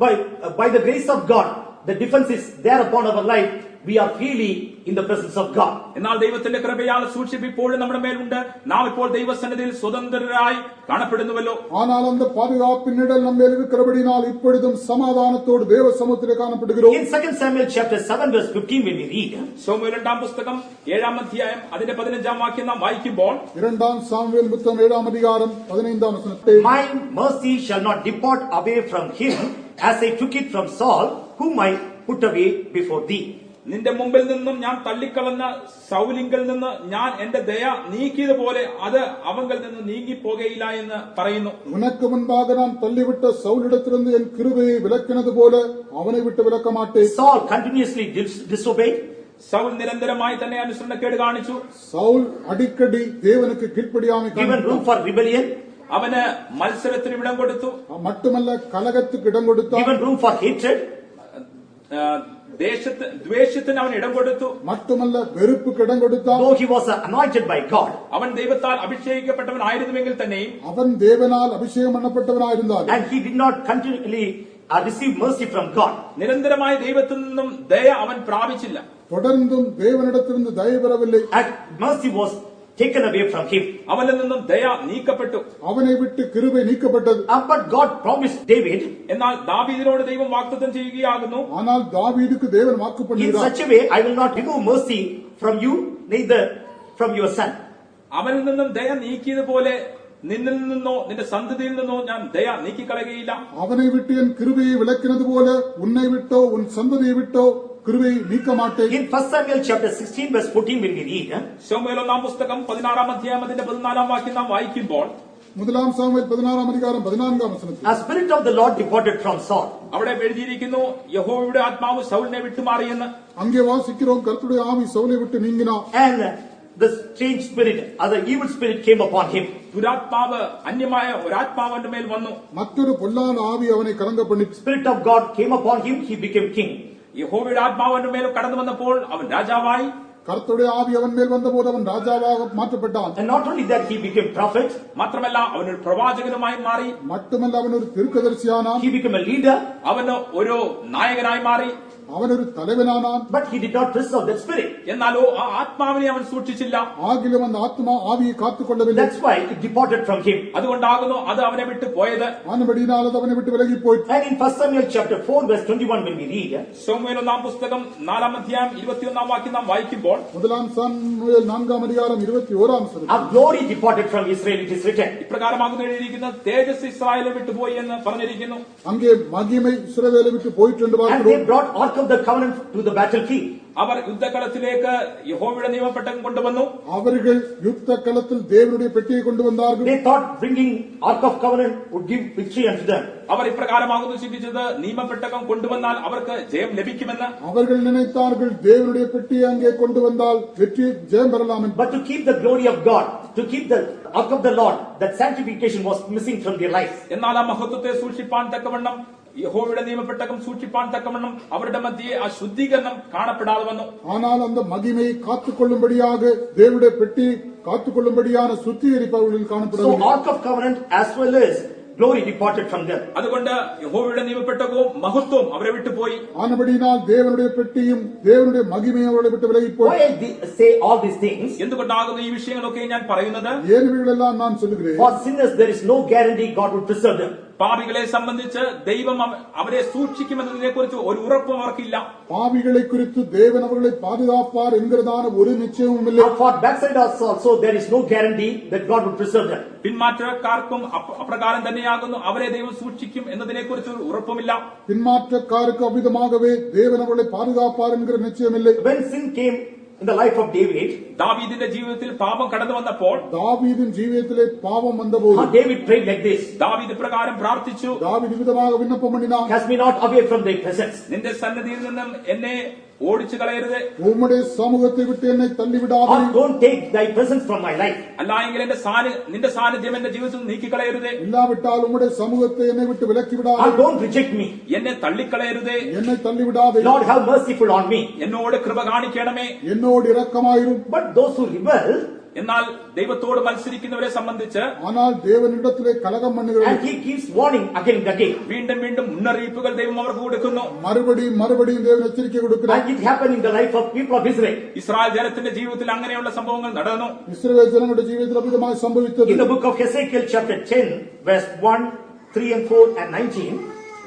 By the grace of God, the defense is there upon our life. We are freely in the presence of God. എന്നാൽ ദൈവത്തിന്റെ കൃപയാൽ സൂക്ഷിപ്പ് ഇപ്പോഴും നമ്മുടെ മേലുണ്ട്. നാം ഇപ്പോൾ ദൈവസന്നിധിയിൽ സ്വതന്ത്രരായി കാണപ്പെടുന്നുവല്ലോ. ஆனால் அந்த பாதுகாப்பின் நிழல் நம்ம மேல் இருக்கிறபடினால் இப்பொழுதும் சமாதானத்தோடு தேவ சமூகத்திலே காணப்படுகிறோம். In 2 Samuel chapter 7 verse 15 when we read, ശമൂവേൽ രണ്ടാം പുസ്തകം 7-ാം അധ്യായം അതിന്റെ 15-ാം വാക്യം നാം വായിക്കുമ്പോൾ, இரண்டாம் சாமுவேல் புத்தகம் 7ஆம் அதிகாரம் 15ஆம் வசனத்தை, my mercy shall not depart away from him as I took it from Saul whom I put away before thee. നിന്റെ മുമ്പിൽ നിന്നും ഞാൻ തള്ളിക്കളഞ്ഞ സൗലിങ്കിൽ നിന്ന് ഞാൻ എന്റെ ദയ നീക്കിയതുപോലെ അത് അവങ്കിൽ നിന്ന് നീങ്ങിപ്പോകയില്ല എന്ന് പറയുന്നു. உனக்கு முன்பாக நான் தள்ளிவிட்ட சவுலிடத்திலிருந்து என் கிருபையை விலக்கினது போல அவனை விட்டு விலக்க மாட்டேன். Saul continuously disobeyed. സൗൽ നിരന്തരമായി തന്നെ അനുസരണക്കേട് കാണിച്ചു. சவுல் அடிக்கடி தேவனுக்கு கீழ்ப்படியாமை Given room for rebellion. അവന് മത്സരത്തിന് ഇടം കൊടുത്തു. மட்டுமல்ல கலகத்துக்கு இடம் கொடுத்தான். Given room for hatred. ദ്വേഷത്തിന് അവൻ ഇടം കൊടുത്തു. மட்டுமல்ல வெறுப்புக்கு இடம் கொடுத்தான். Though he was anointed by God. അവൻ ദൈവത്താൽ അഭിഷേകിക്കപ്പെട്ടവനായിരുന്നുവെങ്കിൽ തന്നെയും, அவன் தேவனால் அபிஷேகம் பண்ணப்பட்டவனாயிருந்தான். And he did not continually receive mercy from God. നിരന്തരമായ ദൈവത്തിൽ നിന്നും ദയ അവൻ പ്രാപിച്ചില്ല. தொடர்ந்தும் தேவனிடத்திலிருந்து தயவு பெறவில்லை. And mercy was taken away from him. അവനിൽ നിന്നും ദയ നീക്കപ്പെട്ടു. அவனை விட்டு கிருபை நீக்கப்பட்டது. But God promised David, എന്നാൽ ദാവീദിനോട് ദൈവം വാഗ്ദത്തം ചെയ്യുകയാകുന്നു, ஆனால் தாவீதுக்கு தேவன் வாக்கு in பண்ணுகிறார், such a way I will not remove mercy from you, neither from your son. അവനിൽ നിന്നും ദയ നീക്കിയതുപോലെ നിന്നിൽ നിന്നോ നിന്റെ സന്തതിയിൽ നിന്നോ ഞാൻ ദയ നീക്കിക്കളയുകയില്ല. அவனை விட்டு என் கிருபையை விலக்கினது போல உன்னை விட்டோ உன் சந்ததியை விட்டோ கிருபையை நீக்க மாட்டேன். In 1 Samuel chapter 16 verse 14 when we read, ശമൂവേൽ ഒന്നാം പുസ്തകം 16-ാം അധ്യായം അതിന്റെ 14-ാം വാക്യം നാം വായിക്കുമ്പോൾ, முதலாம் சாமுவேல் 16ஆம் அதிகாரம் 14ஆம் வசனத்தில், a spirit of the Lord departed from Saul. അവിടെ എഴുതിയിരിക്കുന്നു, യഹോവയുടെ ആത്മാവ് സൗലിനെ വിട്ടുമാറിയെന്ന്. அங்கே வாசிக்கிறோம், கர்த்தருடைய ஆவி சவுலை விட்டு நீங்கினார். And the strange spirit, the evil spirit came upon him. ദുരാത്മാവ്, അന്യമായ ഒരാത്മാവ് അവന്റെ മേൽ വന്നു. மற்றொரு பொல்லாத ஆவி அவனை கலங்க பண்ணிற்று. Spirit of God came upon him, he became king. യഹോവയുടെ ആത്മാവ് അവന്റെ മേൽ കടന്നു വന്നപ്പോൾ അവൻ രാജാവായി. கர்த்தருடைய ஆவி அவன் மேல் வந்தபோது அவன் ராஜாவாக மாற்றப்பட்டான். And not only that, he became prophet. മാത്രമല്ല അവനൊരു പ്രവാചകനുമായി മാറി. மட்டுமல்ல அவன் ஒரு தீர்க்கதரிசியானான். He became a leader. അവന് ഒരു നായകനായി മാറി. அவன் ஒரு தலைவனானான். But he did not preserve that spirit. എന്നാലോ ആ ആത്മാവിനെ അവൻ സൂക്ഷിച്ചില്ല. ஆகிலும் அந்த ஆத்மா ஆவியை காத்துக் கொள்ளவில்லை. That's why it departed from him. അതുകൊണ്ടാകുന്നു അത് അവനെ വിട്ടു പോയത്. ஆனபடியினால் அது அவனை விட்டு விலகி போயிற்று. And in 1 Samuel chapter 4 verse 21 when we read, ശമൂവേൽ ഒന്നാം പുസ്തകം 4-ാം അധ്യായം 21-ാം വാക്യം നാം വായിക്കുമ്പോൾ, முதலாம் சாமுவேல் 4ஆம் அதிகாரம் 21ஆம் வசனம், a glory departed from Israel, it is written. ഇപ്രകാരമാകുന്നു എഴുതിയിരിക്കുന്നത്, തേജസ് ഇസ്രായേലിനെ വിട്ടുപോയി എന്ന് പറഞ്ഞിരിക്കുന്നു. அங்கே மகிமை இஸ்ரவேலை விட்டு போயிற்று என்று And they பார்க்கிறோம். brought Ark of the Covenant to the battlefield. അവർ യുദ്ധകളത്തിലേക്ക് യഹോവയുടെ നിയമപ്പെട്ടകം കൊണ്ടുവന്നു. அவர்கள் யுத்த களத்தில் தேவனுடைய பெட்டியை கொண்டு வந்தார்கள். They thought bringing Ark of Covenant would give victory unto them. അവർ ഇപ്രകാരമാകുന്നു ചിന്തിച്ചത്, നിയമപ്പെട്ടകം കൊണ്ടുവന്നാൽ അവർക്ക് ജയം ലഭിക്കുമെന്ന്. அவர்கள் நினைத்தார்கள் தேவனுடைய பெட்டியை அங்கே கொண்டு வந்தால் வெற்றி ஜெயம் பெறலாம் என்று. But to keep the glory of God, to keep the Ark of the Lord, that sanctification was missing from their lives. എന്നാൽ ആ മഹത്വത്തെ സൂക്ഷിപ്പാൻ തക്കവണ്ണം, യഹോവയുടെ നിയമപ്പെട്ടകം സൂക്ഷിപ്പാൻ തക്കവണ്ണം അവരുടെ മധ്യേ ആ ശുദ്ധീകരണം കാണപ്പെടാതെ വന്നു. ஆனால் அந்த மகிமையை காத்துக் கொள்ளும்படியாக தேவனுடைய பெட்டி காத்துக் கொள்ளும்படியான சுத்திகரிப்பு அவர்களில் So காணப்படவில்லை. Ark of Covenant as well as glory departed from them. അതുകൊണ്ട് യഹോവയുടെ നിയമപ്പെട്ടകവും മഹത്വവും അവരെ വിട്ടുപോയി. ஆனபடியினால் தேவனுடைய பெட்டியும் தேவனுடைய மகிமையும் அவர்களை விட்டு விலகிப்போய். Why I say all these things? എന്തുകൊണ്ടാകുന്നു ഈ വിഷയങ്ങളൊക്കെ ഞാൻ പറയുന്നത്? ஏன் இவைகளெல்லாம் நான் சொல்லுகிறேன்? For sinners there is no guarantee God will preserve them. പാപികളെ സംബന്ധിച്ച് ദൈവം അവരെ സൂക്ഷിക്കുമെന്നതിനെ കുറിച്ച് ഒരു ഉറപ്പും അവർക്കില്ല. பாவிகளை குறித்து தேவன் அவர்களை பாதுகாப்பார் என்கிறதான ஒரு நிச்சயமும் இல்லை. For backsliders also there is no guarantee that God will preserve them. പിന്മാറ്റക്കാർക്കും അപ്രകാരം തന്നെയാകുന്നു, അവരെ ദൈവം സൂക്ഷിക്കും എന്നതിനെ കുറിച്ച് ഒരു ഉറപ്പുമില്ല. பின்மாற்றக்காருக்கு அவ்விதமாகவே தேவன் அவர்களை பாதுகாப்பார் என்கிற நிச்சயமில்லை. When sin came in the life of David, ദാവീദിന്റെ ജീവിതത്തിൽ പാപം കടന്നു വന്നപ്പോൾ தாவீதின் ஜீவியத்திலே பாவம் வந்தபோது David prayed like this: ദാവീദ് പ്രകാരം പ്രാർത്ഥിച്ചു, தாவீது விதமாக விண்ணப்பம் பண்ணினான். cast me not away from thy presence. നിന്റെ സന്നിധിയിൽ നിന്നും എന്നെ ഓടിച്ചു കളയരുത്, உம்முடைய சமூகத்தை விட்டு என்னை தள்ளிவிடாதே. Or don't take thy presence from my life. അല്ലായെങ്കിൽ നിന്റെ സാന്നിധ്യം എന്റെ ജീവിതത്തിൽ നീക്കിക്കളയരുതേ, இல்லாவிட்டால் உம்முடைய சமூகத்தை என்னை விட்டு விலக்கி Or விடாதே. don't reject me. എന്നെ തള്ളിക്കളയരുതേ, என்னை தள்ளிவிடாதே. Lord, have merciful on me. എന്നോട് കൃപ കാണിക്കണമേ. என்னோடு இரக்கமாயிரும். But those who rebel, എന്നാൽ ദൈവത്തോട് മത്സരിക്കുന്നവരെ സംബന്ധിച്ച് ஆனால் தேவனிடத்திலே கலகம் பண்ணுகிறவர் and he keeps warning again and again. വീണ്ടും വീണ്ടും മുന്നറിയിപ്പുകൾ ദൈവം അവർക്ക് കൊടുക്കുന്നു. மறுபடியும் தேவன் எச்சரிக்கை கொடுக்கிறார். And it happened in the life of people of Israel. Israel ജനത്തിന്റെ ജീവിതത്തിൽ അങ്ങനെയുള്ള സംഭവങ്ങൾ നടന്നു. இஸ்ரவேல் ஜனங்களுடைய ஜீவிதத்தில் அபிதமாய் சம்பவித்தது. In the book of Ezekiel chapter 10 verse 1, 3 and 4 and 19,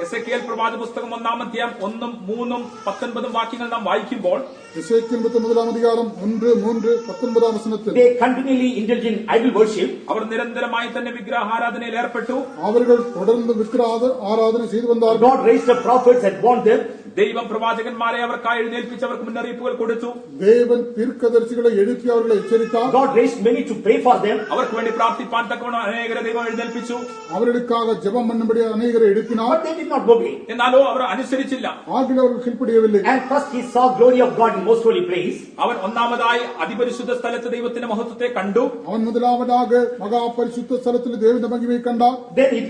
Ezekiel പ്രവാചക പുസ്തകം 1-ാം അധ്യായം 1, 3, 19 വാക്യങ്ങൾ നാം വായിക്കുമ്പോൾ எசேக்கியேல் 19 அதிகாரம் 1, 3, 19 வசனத்தில் they continually indulge in idol worship. അവർ നിരന്തരമായി തന്നെ വിഗ്രഹാരാധനയിൽ ഏർപ്പെട്ടു. அவர்கள் தொடர்ந்து விக்கிர ஆராதனை செய்து வந்தார்கள். God raised up prophets and warned them. ദൈവം പ്രവാചകന്മാരെ അവർക്കായി എഴുന്നേൽപ്പിച്ച് അവർക്ക് മുന്നറിയിപ്പുകൾ കൊടുത്തു. தேவன் தீர்க்கதரிசிகளை எழுப்பி அவர்களை எச்சரித்தார். God raised many to pray for them. അവർക്ക് വേണ്ടി പ്രാർത്ഥിപ്പാൻ തക്കവണ്ണം അനേകരെ ദൈവം എഴുന്നേൽപ്പിച്ചു. அவர்களுக்காக ஜெபம் பண்ணும்படி அநேகரை எழுப்பினார். But they did not obey. എന്നാലോ അവർ അനുസരിച്ചില്ല. ஆகில அவர்கள் கீழ்ப்படியவில்லை. And first he saw glory of God in most holy place. അവൻ ഒന്നാമതായി അതിപരിശുദ്ധ സ്ഥലത്ത് ദൈവത്തിന്റെ മഹത്വത്തെ കണ്ടു. அவன் முதலாவதாக மகா பரிசுத்த ஸ்தலத்தில் தேவனுடைய மகிமையை கண்டார். Then it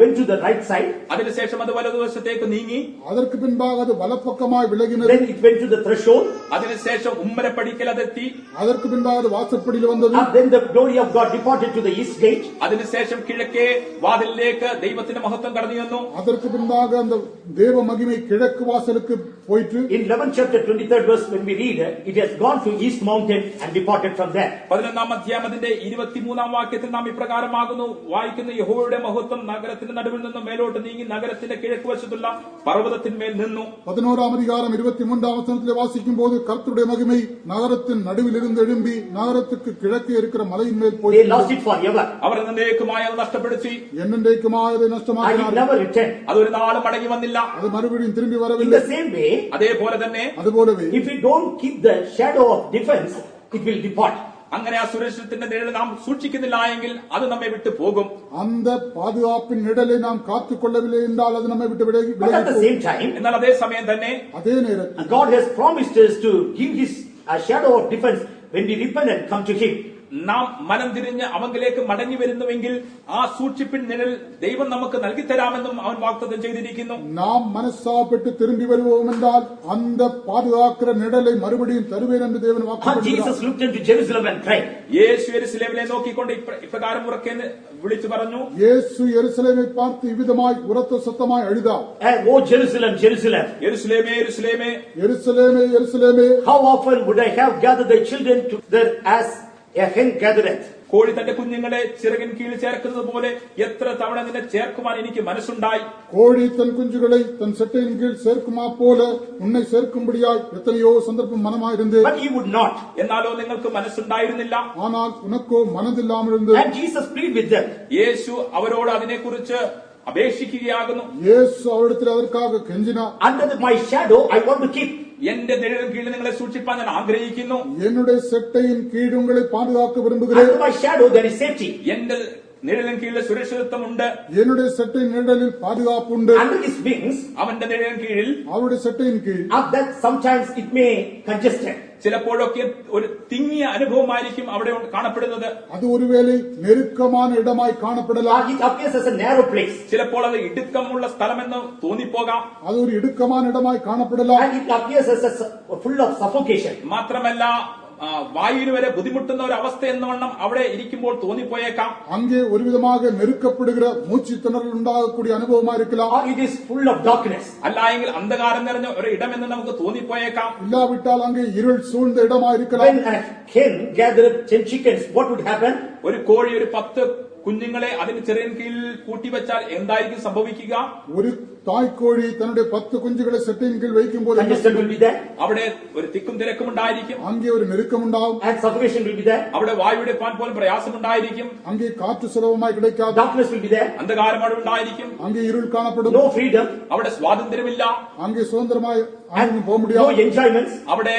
went to the right side. അതിനുശേഷം അത് വലതുവശത്തേക്ക് നീങ്ങി. அதற்கு பின்பாக அது வலப்பக்கமாய் விலகினது. Then it went to the threshold. അതിനുശേഷം ഉമ്മരപ്പടിക്കൽ അതെത്തി. அதற்கு பின்பாக அது வாசற்படியில் வந்தது. And then the glory of God departed to the east gate. അതിനുശേഷം കിഴക്കേ വാതിലിലേക്ക് ദൈവത്തിന്റെ മഹത്വം കടന്നു വന്നു. அதற்கு பின்பாக அந்த தேவ மகிமை கிழக்கு வாசலுக்கு போயிற்று. In 11th chapter 23rd verse when we read, it has gone to east mountain and departed from there. 11-ാം അധ്യായം അതിന്റെ 23-ാം വാക്യത്തിൽ നാം ഇപ്രകാരമാകുന്നു വായിക്കുന്ന, യഹോവയുടെ മഹത്വം നഗരത്തിന്റെ നടുവിൽ നിന്ന് മേലോട്ട് നീങ്ങി നഗരത്തിന്റെ കിഴക്ക് വശത്തുള്ള പർവ്വതത്തിന്മേൽ നിന്നു. 11-ஆம் அதிகாரம் 23-ஆம் வசனத்திலே வாசிக்கும் போது கர்த்தருடைய மகிமை நகரத்தின் நடுவில் இருந்து எழும்பி நகரத்துக்கு கிழக்கே இருக்கிற மலையின் மேல் போய் They lost it forever. അവർ എന്നേക്കുമായി അത് നഷ്ടപ്പെടുത്തി. என்னென்றைக்குமாய் அதை And it நஷ்டமாக்கினார்கள். never returned. അതൊരു നാളും മടങ്ങി വന്നില്ല. அது மறுபடியும் திரும்பி In வரவில்லை. the same way, അതേപോലെ തന്നെ அதுபோலவே if we don't keep the shadow of defense, it will depart. അങ്ങനെ ആ സുരക്ഷിതത്തിന്റെ നിഴൽ നാം സൂക്ഷിക്കുന്നില്ല എങ്കിൽ അത് നമ്മെ വിട്ടു പോകും. அந்த பாதுகாப்பின் நிழலை நாம் காத்துக் கொள்ளவில்லை என்றால் அது நம்மை விட்டு விலகி But at the போகும். same time, എന്നാൽ അതേ സമയം തന്നെ அதே நேரத்தில் God has promised us to give his shadow of defense when we repent and come to him. നാം മനം തിരിഞ്ഞ് അവങ്കിലേക്ക് മടങ്ങി വരുന്നുവെങ്കിൽ ആ സൂക്ഷിപ്പിൻ നിഴൽ ദൈവം നമുക്ക് നൽകിത്തരാമെന്നും അവൻ വാഗ്ദത്തം ചെയ്തിരിക്കുന്നു. நாம் மனசாப்பட்டு திரும்பி வருவோம் என்றால் அந்த பாதுகாக்கிற நிழலை மறுபடியும் தருவேன் என்று தேவன் And வாக்குறுதி Jesus looked into Jerusalem and cried. യേശു യെരൂശലേമിനെ നോക്കിക്കൊണ്ട് ഇപ്രകാരം ഉറക്കെ വിളിച്ചു പറഞ്ഞു, இயேசு எருசலேமை பார்த்து இவ்விதமாய் உரத்த சத்தமாய் அழுதார். Oh Jerusalem, Jerusalem, യെരൂശലേമേ യെരൂശലേമേ, எருசலேமே எருசலேமே, how often would I have gathered thy children together as a hen gathereth? കോഴി തന്റെ കുഞ്ഞുങ്ങളെ ചിറകിൻ കീഴിൽ ചേർക്കുന്നത് പോലെ എത്ര തവണ നിന്നെ ചേർക്കുവാൻ എനിക്ക് മനസ്സുണ്ടായി. கோழி தன் குஞ்சுகளை தன் செட்டையின் கீழ் சேர்க்குமா போல உன்னை சேர்க்கும்படியாய் எத்தனையோ சந்தர்ப்பம் மனமாயிருந்து, But he would not. എന്നാലോ നിങ്ങൾക്ക് മനസ്സുണ്ടായിരുന്നില്ല. ஆனால் உனக்கோ மனதில்லாமல் இருந்தது. And Jesus pleaded with them. യേശു അവരോട് അതിനെക്കുറിച്ച് അപേക്ഷിക്കുകയാകുന്നു. இயேசு அவரிடத்தில் அதற்காக கெஞ்சினார். Under my shadow I want to keep. എന്റെ നിഴലിൻ കീഴിൽ നിങ്ങളെ സൂക്ഷിപ്പാൻ ഞാൻ ആഗ്രഹിക്കുന്നു. என்னுடைய செட்டையின் கீழ் உங்களை பாதுகாக்க விரும்புகிறேன். Under my shadow there is safety. എന്റെ നിഴലിൻ കീഴിൽ സുരക്ഷിതത്വമുണ്ട്. என்னுடைய செட்டையின் நிழலில் பாதுகாப்பு உண்டு. Under his wings, അവന്റെ നിഴലിൻ കീഴിൽ அவருடைய செட்டையின் கீழ் that sometimes it may congested. ചിലപ്പോഴൊക്കെ ഒരു തിങ്ങിയ അനുഭവമായിരിക്കും അവിടെ കാണപ്പെടുന്നത്. அது ஒருவேளை நெருக்கமான இடமாய் காணப்படலாம். It appears as a narrow place. ചിലപ്പോൾ അത് ഇടുക്കമുള്ള സ്ഥലമെന്ന് തോന്നിപ്പോകാം. அது ஒரு இடுக்கமான இடமாய் காணப்படலாம். And it appears as full of suffocation. മാത്രമല്ല വായുവിന് വരെ ബുദ്ധിമുട്ടുന്ന ഒരു അവസ്ഥ എന്നവണ്ണം അവിടെ ഇരിക്കുമ്പോൾ തോന്നിപ്പോയേക്കാം. அங்கே ஒருவிதமாக நெருக்கப்படுகிற மூச்சு திணறல் உண்டாகக்கூடிய அனுபவமா இருக்கலாம். Or it is full of darkness. അല്ലായെങ്കിൽ അന്ധകാരം നിറഞ്ഞ ഒരു ഇടമെന്ന് നമുക്ക് തോന്നിപ്പോയേക്കാം. இல்லாவிட்டால் அங்கே இருள் சூழ்ந்த இடமா இருக்கலாம். When a hen gathered 10 chickens, what would happen? ഒരു കോഴി ഒരു 10 കുഞ്ഞുങ്ങളെ അതിന് ചെറിയ കീഴിൽ കൂട്ടിവെച്ചാൽ എന്തായിരിക്കും സംഭവിക്കുക? ஒரு தாய்க்கோழி தன்னுடைய 10 குஞ்சுகளை செட்டையின் கீழ் வைக்கும் போது Congestion will be there. അവിടെ ഒരു തിക്കും തിരക്കും ഉണ്ടായിരിക്കും. அங்கே ஒரு நெருக்கம் உண்டாகும். And suffocation will be there. അവിടെ വായുവെടുപ്പാൻ പോലും പ്രയാസമുണ്ടായിരിക്കും. அங்கே காற்று சுலபமாய் கிடைக்காது. Darkness will be there. അന്ധകാരം അവിടെ ഉണ്ടായിരിക്കും. அங்கே இருள் காணப்படும். No freedom. അവിടെ സ്വാതന്ത്ര്യമില്ല. அங்கே சுதந்திரமாய் அங்கும் போக No முடியாது. enjoyments. അവിടെ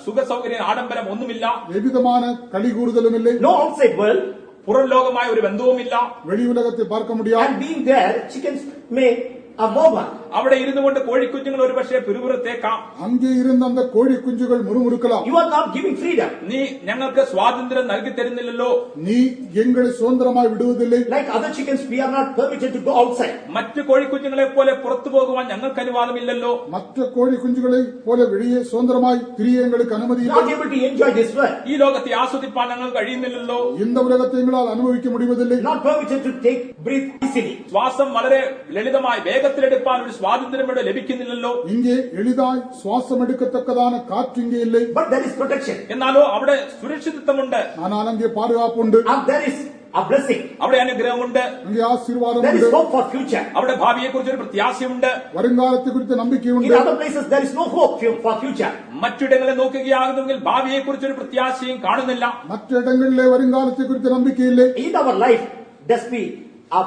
സുഖ സൗകര്യം ആഡംബരം ഒന്നുമില്ല. எவ்விதமான களி கூறுதலும் இல்லை. No outside world. പുറം ലോകമായ ഒരു ബന്ധവുമില്ല. வெளி உலகத்தை பார்க்க முடியாது. And being there, chickens may murmur. അവിടെ ഇരുന്നു കൊണ്ട് കോഴിക്കുഞ്ഞുങ്ങൾ ഒരു പക്ഷേ പിറുപിറുത്തേക്കാം. அங்கே இருந்த அந்த கோழி குஞ்சுகள் முறுமுறுக்கலாம். You are not giving freedom. നീ ഞങ്ങൾക്ക് സ്വാതന്ത്ര്യം നൽകി തരുന്നില്ലല്ലോ. நீ எங்களை சுதந்திரமாய் விடுவதில்லை. Like other chickens, we are not permitted to go outside. മറ്റു കോഴിക്കുഞ്ഞുങ്ങളെ പോലെ പുറത്തു പോകുവാൻ ഞങ്ങൾക്ക് അനുവാദമില്ലല്ലോ. மற்ற கோழி குஞ்சுகளை போல வெளியே சுதந்திரமாய் திரிய எங்களுக்கு அனுமதி இல்லை. Not able to enjoy this world. ഈ ലോകത്തെ ആസ്വദിപ്പാൻ ഞങ്ങൾ കഴിയുന്നില്ലല്ലോ. இந்த உலகத்தை எங்களால் அனுபவிக்க முடிவதில்லை. Not permitted to take breath easily. ശ്വാസം വളരെ ലളിതമായി വേഗത്തിലെടുപ്പാൻ ഒരു സ്വാതന്ത്ര്യം ഇവിടെ ലഭിക്കുന്നില്ലല്ലോ. இங்கே எளிதாய் சுவாசம் எடுக்கத்தக்கதான காற்று இங்கே இல்லை. But there is protection. എന്നാലോ അവിടെ സുരക്ഷിതത്വമുണ്ട്. ஆனால் அங்கே பாதுகாப்புண்டு. And there is a blessing. അവിടെ അനുഗ്രഹമുണ്ട്. அங்கே ஆசீர்வாதம் There is உண்டு. hope for future. അവിടെ ഭാവിയെ കുറിച്ച് ഒരു പ്രത്യാശയുണ്ട്. வருங்காலத்தை குறித்த நம்பிக்கை In உண்டு. other places, there is no hope for future. മറ്റിടങ്ങളെ നോക്കുകയാകുന്നെങ്കിൽ ഭാവിയെ കുറിച്ചൊരു പ്രത്യാശയും കാണുന്നില്ല. மற்ற இடங்களிலே வருங்காலத்தை குறித்த நம்பிக்கை இல்லை. In our life, does we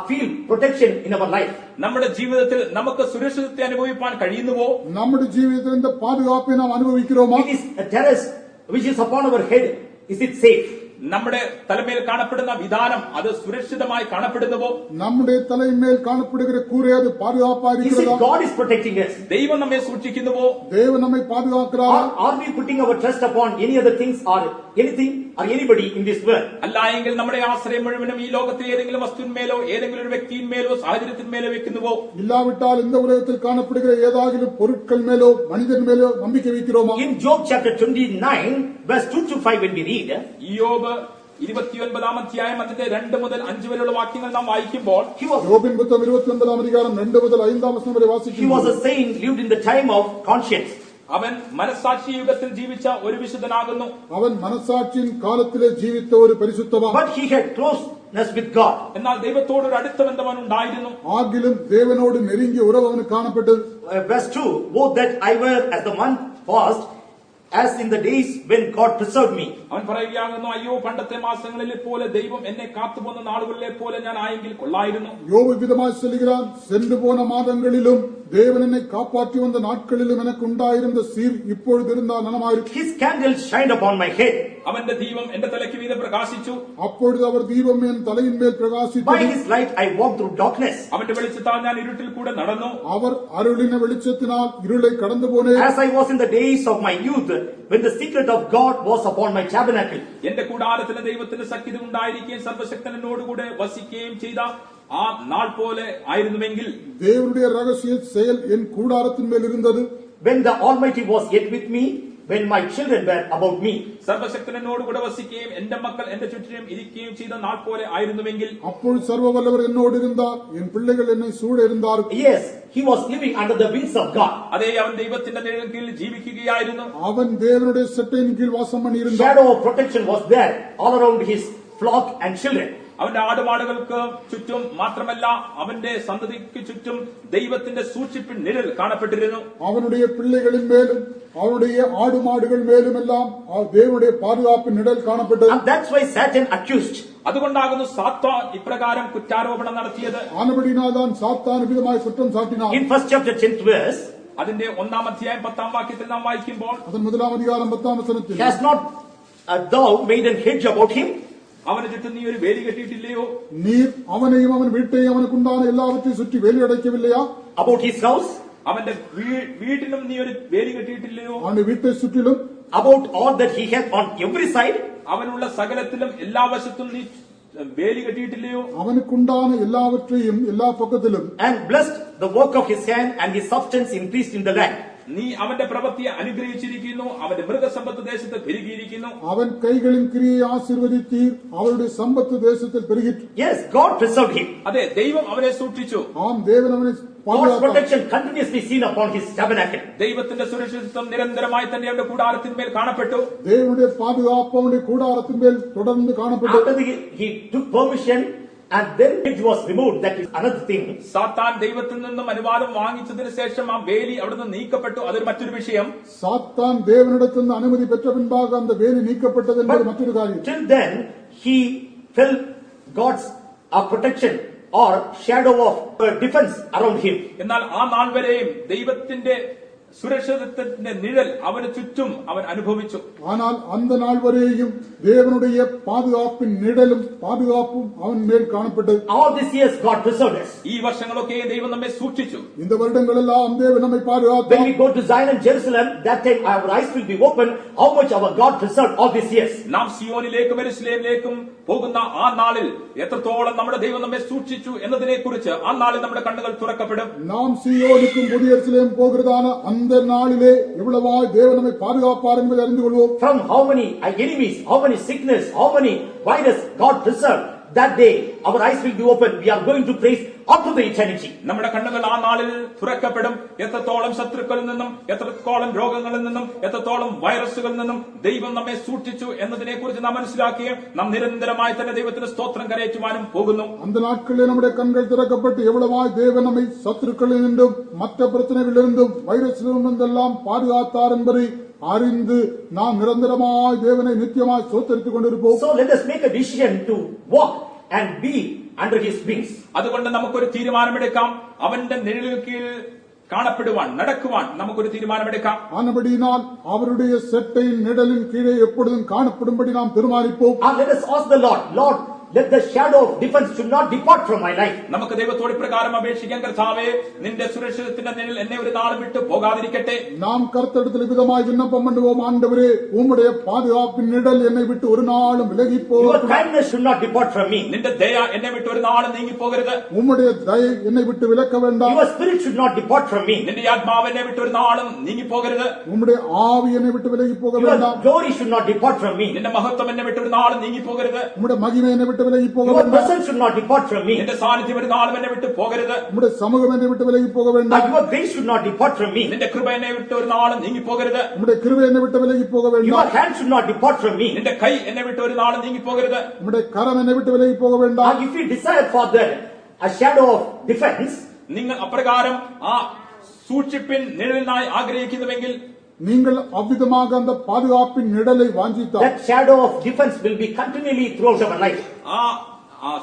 feel protection in our life? നമ്മുടെ ജീവിതത്തിൽ നമുക്ക് സുരക്ഷിതത്വം അനുഭവിപ്പാൻ കഴിയുന്നുവോ? நம்முடைய ஜீவிதத்தில் இந்த பாதுகாப்பை நாம் அனுபவிக்கிறோமா? It is a terrace which is upon our head. Is it safe? നമ്മുടെ തലമേൽ കാണപ്പെടുന്ന വിധാനം അത് സുരക്ഷിതമായി കാണപ്പെടുന്നുവോ? நம்முடைய தலைமேல் காணப்படுகிற கூரை அது பாதுகாப்பா Is it இருக்கிறதா? God is protecting us? ദൈവം നമ്മെ സൂക്ഷിക്കുന്നുവോ? தேவன் நம்மை பாதுகாக்கிறாரா? Or are we putting our trust upon any other things or anything or anybody in this world? അല്ല എങ്കിൽ നമ്മുടെ ആശ്രയം മുഴുവനും ഈ ലോകത്തിലെ ഏതെങ്കിലും വസ്തുവിന്മേലോ ഏതെങ്കിലും ഒരു വ്യക്തിയിന്മേലോ സാഹചര്യത്തിന്മേലോ വെക്കുന്നുവോ? இல்லாவிட்டால் இந்த உலகத்தில் காணப்படுகிற ஏதாகிலும் பொருட்கள் மேலோ மனிதன் மேலோ நம்பிக்கை வைக்கிறோமா? In Job chapter 29, verse 2 to 5, when we read, ഇയ്യോബ് 29 അധ്യായം അതിന്റെ 2 മുതൽ 5 വരെയുള്ള വാക്യങ്ങൾ നാം വായിക്കുമ്പോൾ he was யோபின் புத்தகம் 29 அதிகாரம் 2 முதல் 5 வசனம் வரை a வாசிக்கிறோம். saint lived in the time of conscience. അവൻ മനസ്സാക്ഷി യുഗത്തിൽ ജീവിച്ച ഒരു വിശുദ്ധനാകുന്നു. அவன் மனசாட்சியின் காலத்திலே ஜீவித்த ஒரு பரிசுத்தவான். But he had closeness with God. എന്നാൽ ദൈവത്തോട് ഒരു അടുത്ത ബന്ധം അവൻ ഉണ്ടായിരുന്നു. ஆகிலும் தேவனோடு நெருங்கிய உறவு அவனுக்கு காணப்பட்டது. Verse 2, woe that I were as the month past, as in the days when God preserved me. അവൻ പറയുകയാകുന്നു, അയ്യോ പണ്ടത്തെ മാസങ്ങളിലെ പോലെ ദൈവം എന്നെ കാത്തുപോന്ന നാളുകളിലെ പോലെ ഞാൻ ആയെങ്കിൽ കൊള്ളായിരുന്നു. யோபு விதமாய் சொல்லுகிறான், சென்று போன மாதங்களிலும் தேவன் என்னை காப்பாற்றி வந்த நாட்களிலும் எனக்கு உண்டாயிருந்த சீர் இப்பொழுது இருந்தால் நலமாயிருக்கும். His candle shined upon my head. അവന്റെ ദീപം എന്റെ തലയ്ക്ക് മീതെ പ്രകാശിച്ചു. அப்பொழுது அவர் தீபம் என் தலையின் மேல் By பிரகாசித்தது. his light I walked through darkness. അവന്റെ വെളിച്ചത്താൽ ഞാൻ ഇരുട്ടിൽ കൂടെ നടന്നു. அவர் அருளின வெளிச்சத்தினால் இருளை கடந்து போனேன். As I was in the days of my youth, when the secret of God was upon my tabernacle. എന്റെ കൂടാരത്തിന് ദൈവത്തിന്റെ സഖ്യത ഉണ്ടായിരിക്കുകയും സർവശക്തൻ എന്നോടുകൂടെ വസിക്കുകയും ചെയ്ത ആ നാൾ പോലെ ആയിരുന്നുവെങ്കിൽ தேவனுடைய ரகசிய செயல் என் கூடாரத்தின் மேல் இருந்தது. When the Almighty was yet with me, when my children were about me. സർവശക്തൻ എന്നോടുകൂടെ വസിക്കുകയും എന്റെ മക്കൾ എന്റെ ചുറ്റിനും ഇരിക്കുകയും ചെയ്ത നാൾ പോലെ ആയിരുന്നുവെങ്കിൽ அப்பொழுது சர்வ வல்லவர் என்னோடு இருந்தார், என் பிள்ளைகள் என்னை சூழ இருந்தார். Yes, he was living under the wings of God. അതേ അവൻ ദൈവത്തിന്റെ നിഴലിൻ കീഴിൽ ജീവിക്കുകയായിരുന്നു. அவன் தேவனுடைய செட்டையின் கீழ் வாசம் பண்ணியிருந்தான். Shadow of protection was there all around his flock and children. അവന്റെ ആടുമാടുകൾക്ക് ചുറ്റും മാത്രമല്ല അവന്റെ സന്തതിക്ക് ചുറ്റും ദൈവത്തിന്റെ സൂക്ഷിപ്പിൻ നിഴൽ കാണപ്പെട്ടിരുന്നു. அவனுடைய பிள்ளைகளின் மேலும் அவனுடைய ஆடு மாடுகள் மேலும் எல்லாம் தேவனுடைய பாதுகாப்பு நிழல் காணப்பட்டது. And that's why Satan accused. അതുകൊണ്ടാകുന്നു സാത്താൻ ഇപ്രകാരം കുറ്റാരോപണം നടത്തിയത്. ஆனபடினால் தான் சாத்தான் விதமாய் குற்றம் சாட்டினான். In first chapter 10th verse, അതിന്റെ 1-ാം അധ്യായം 10-ാം വാക്യത്തിൽ നാം വായിക്കുമ്പോൾ அதன் 1-ஆம் அதிகாரம் 10-ஆம் வசனத்தில், has not thou made an hedge about him? അവന് ചുറ്റും നീ ഒരു വേലി കെട്ടിയിട്ടില്ലയോ? நீர் அவனையும் அவன் வீட்டையும் அவனுக்குண்டான எல்லாவற்றையும் சுற்றி வேலி அடைக்கவில்லையா? About his house? അവന്റെ വീട്ടിനും നീ ഒരു വേലി കെട്ടിയിട്ടില്ലയോ? அவனுடைய வீட்டை சுற்றிலும், About all that he hath on every side? അവനുള്ള സകലത്തിലും എല്ലാ വശത്തും നീ വേലി കെട്ടിയിട്ടില്ലയോ? அவனுக்குண்டான எல்லாவற்றையும் எல்லா பக்கத்திலும், And blessed the work of his hand, and his substance increased in the land. നീ അവന്റെ പ്രവൃത്തിയെ അനുഗ്രഹിച്ചിരിക്കുന്നു, അവന്റെ മൃഗസമ്പത്ത് ദേശത്ത് പെരുകിയിരിക്കുന്നു. അവൻ കൈകളിൻ ക്രിയയെ ആശീർവദിത്തീർ, അവരുടെ സമ്പത്ത് ദേശത്തിൽ പെരുകിറ്റു. Yes, God preserved him. അതെ, ദൈവം അവനെ സൂക്ഷിച്ചു. ആം ദേവൻ അവനെ God's പാതുകാത്തു. protection continuously seen upon his tabernacle. ദൈവത്തിന്റെ സുരക്ഷിതത്വം നിരന്തരമായി തന്നെ അവന്റെ കൂടാരത്തിന്മേൽ കാണപ്പെട്ടു. ദേവനുடைய പാതുകാപ്പ് അവന്റെ കൂടാരത്തിന്മേൽ തുടർന്ന് കാണപ്പെട്ടു. After he took permission and then it was removed. That is another thing. സാത്താൻ ദൈവത്തിൽ നിന്നും അനുവാദം വാങ്ങിച്ചതിന് ശേഷം ആ വേലി അവിടുന്ന് നീക്കപ്പെട്ടു. അതൊരു മറ്റൊരു വിഷയം. സാത്താൻ ദേവനിടത്തുനിന്ന് അനുമതി പെറ്റ പിൻപാക அந்த വേലി നീക്കപ്പെട്ടത് എന്നത് മറ്റൊരു കാര്യം. Till then he felt God's protection or shadow of defense around him. എന്നാൽ ആ നാൾ വരെയും ദൈവത്തിന്റെ സുരക്ഷിതത്വത്തിന്റെ നിഴൽ അവന് ചുറ്റും അവൻ അനുഭവിച്ചു. ஆனால் அந்த நாள் வரையும் தேவனுடைய பாதுகாப்பின் நிழலும் பாதுகாப்பும் அவன் மேல் காணப்பட்டது. All these years God preserved us. ഈ വർഷങ്ങളൊക്കെ ദൈവം നമ്മെ സൂക്ഷിച്ചു. இந்த வருடங்களெல்லாம் தேவன் நம்மை பாதுகாத்தார். When we go to Zion and Jerusalem, that time our eyes will be open how much our God preserved all these years. നാം സിയോനിലേക്കും യെരൂശലേമിലേക്കും പോകുന്ന ആ നാളിൽ എത്രത്തോളം നമ്മുടെ ദൈവം നമ്മെ സൂക്ഷിച്ചു എന്നതിനെ കുറിച്ച് ആ നാളിൽ നമ്മുടെ കണ്ണുകൾ തുറക്കപ്പെടും. நாம் சீயோனுக்கும் புதிய எருசலேம் போகிறதான அந்த நாளிலே எவ்வளவாய் தேவன் நம்மை பாதுகாப்பார் என்பதை அறிந்து கொள்வோம். From how many enemies, how many sickness, how many virus God preserved, that day our eyes will be open. We are going to praise up to the eternity. നമ്മുടെ കണ്ണുകൾ ആ നാളിൽ തുറക്കപ്പെടും. എത്രത്തോളം ശത്രുക്കളിൽ നിന്നും, എത്രത്തോളം രോഗങ്ങളിൽ നിന്നും, എത്രത്തോളം വൈറസുകളിൽ നിന്നും ദൈവം നമ്മെ സൂക്ഷിച്ചു എന്നതിനെ കുറിച്ച് നാം മനസ്സിലാക്കുകയും നാം നിരന്തരമായി തന്നെ ദൈവത്തിന് സ്തോത്രം കരയറ്റുവാനും പോകുന്നു. அந்த நாட்களிலே நம்முடைய கண்கள் திறக்கப்பட்டு எவ்வளவாய் தேவன் நம்மை சத்துருக்களில் நின்றும் மற்ற பிரச்சனைகளிலிருந்தும் வைரஸிலிருந்தெல்லாம் பாதுகாத்தார் என்பதை அறிந்து நாம் நிரந்தரமாய் தேவனை நித்தியமாய் ஸ்தோத்திரித்துக் கொண்டிருப்போம். So let us make a decision to walk and be under his wings. അതുകൊണ്ട് നമുക്കൊരു തീരുമാനമെടുക്കാം. അവന്റെ നിഴലിൽ കീഴിൽ കാണപ്പെടുവാൻ, നടക്കുവാൻ നമുക്കൊരു തീരുമാനമെടുക്കാം. ஆனபடியினால் அவருடைய செட்டையின் நிழலின் கீழே எப்பொழுதும் காணப்படும்படி நாம் தீர்மானிப்போம். And let us ask the Lord, let the shadow of defense should not depart from my life. നമുക്ക് ദൈവത്തോട് പ്രകാരം അപേക്ഷിക്കാൻ, കർത്താവേ, നിന്റെ സുരക്ഷിതത്തിന്റെ നിഴൽ എന്നെ ഒരു നാളും വിട്ട് പോകാതിരിക്കട്ടെ. நாம் கர்த்தரிடத்தில் விதமாய் விண்ணப்பம் பண்ணுவோம். ஆண்டவரே, உம்முடைய பாதுகாப்பின் நிழல் என்னை விட்டு ஒரு நாளும் விலகி Your போகட்டும். kindness should not depart from me. നിന്റെ ദയ എന്നെ വിട്ട് ഒരു നാളും നീങ്ങി പോകരുത്. உம்முடைய தயை என்னை விட்டு விலக்க வேண்டாம். Your spirit should not depart from me. നിന്റെ ആത്മാവ് എന്നെ വിട്ട് ഒരു നാളും നീങ്ങി പോകരുത്. உம்முடைய ஆவி என்னை விட்டு விலகி போக Your வேண்டாம். glory should not depart from me. നിന്റെ മഹത്വം എന്നെ വിട്ട് ഒരു നാളും നീങ്ങി പോകരുത്. உம்முடைய மகிமை என்னை விட்டு விலகி போக Your வேண்டாம். presence should not depart from me. നിന്റെ സാന്നിധ്യം ഒരു നാളും എന്നെ വിട്ട് പോകരുത്. உம்முடைய சமூகம் என்னை விட்டு விலகி போக வேண்டாம். Your grace should not depart from me. നിന്റെ കൃപ എന്നെ വിട്ട് ഒരു നാളും നീങ്ങി പോകരുത്. உம்முடைய கிருபை என்னை விட்டு விலகி போக Your வேண்டாம். hand should not depart from me. നിന്റെ കൈ എന്നെ വിട്ട് ഒരു നാളും നീങ്ങി പോകരുത്. உம்முடைய கரம் என்னை விட்டு விலகி போக வேண்டாம். And if you desire for that a shadow of defense, നിങ്ങൾ അപ്രകാരം ആ സൂക്ഷിപ്പിൻ നിഴലിനായി ആഗ്രഹിക്കുന്നുവെങ്കിൽ நீங்கள் அவ்விதமாக அந்த பாதுகாப்பின் நிழலை வாஞ்சித்தார். that shadow of defense will be continually throughout our life. ആ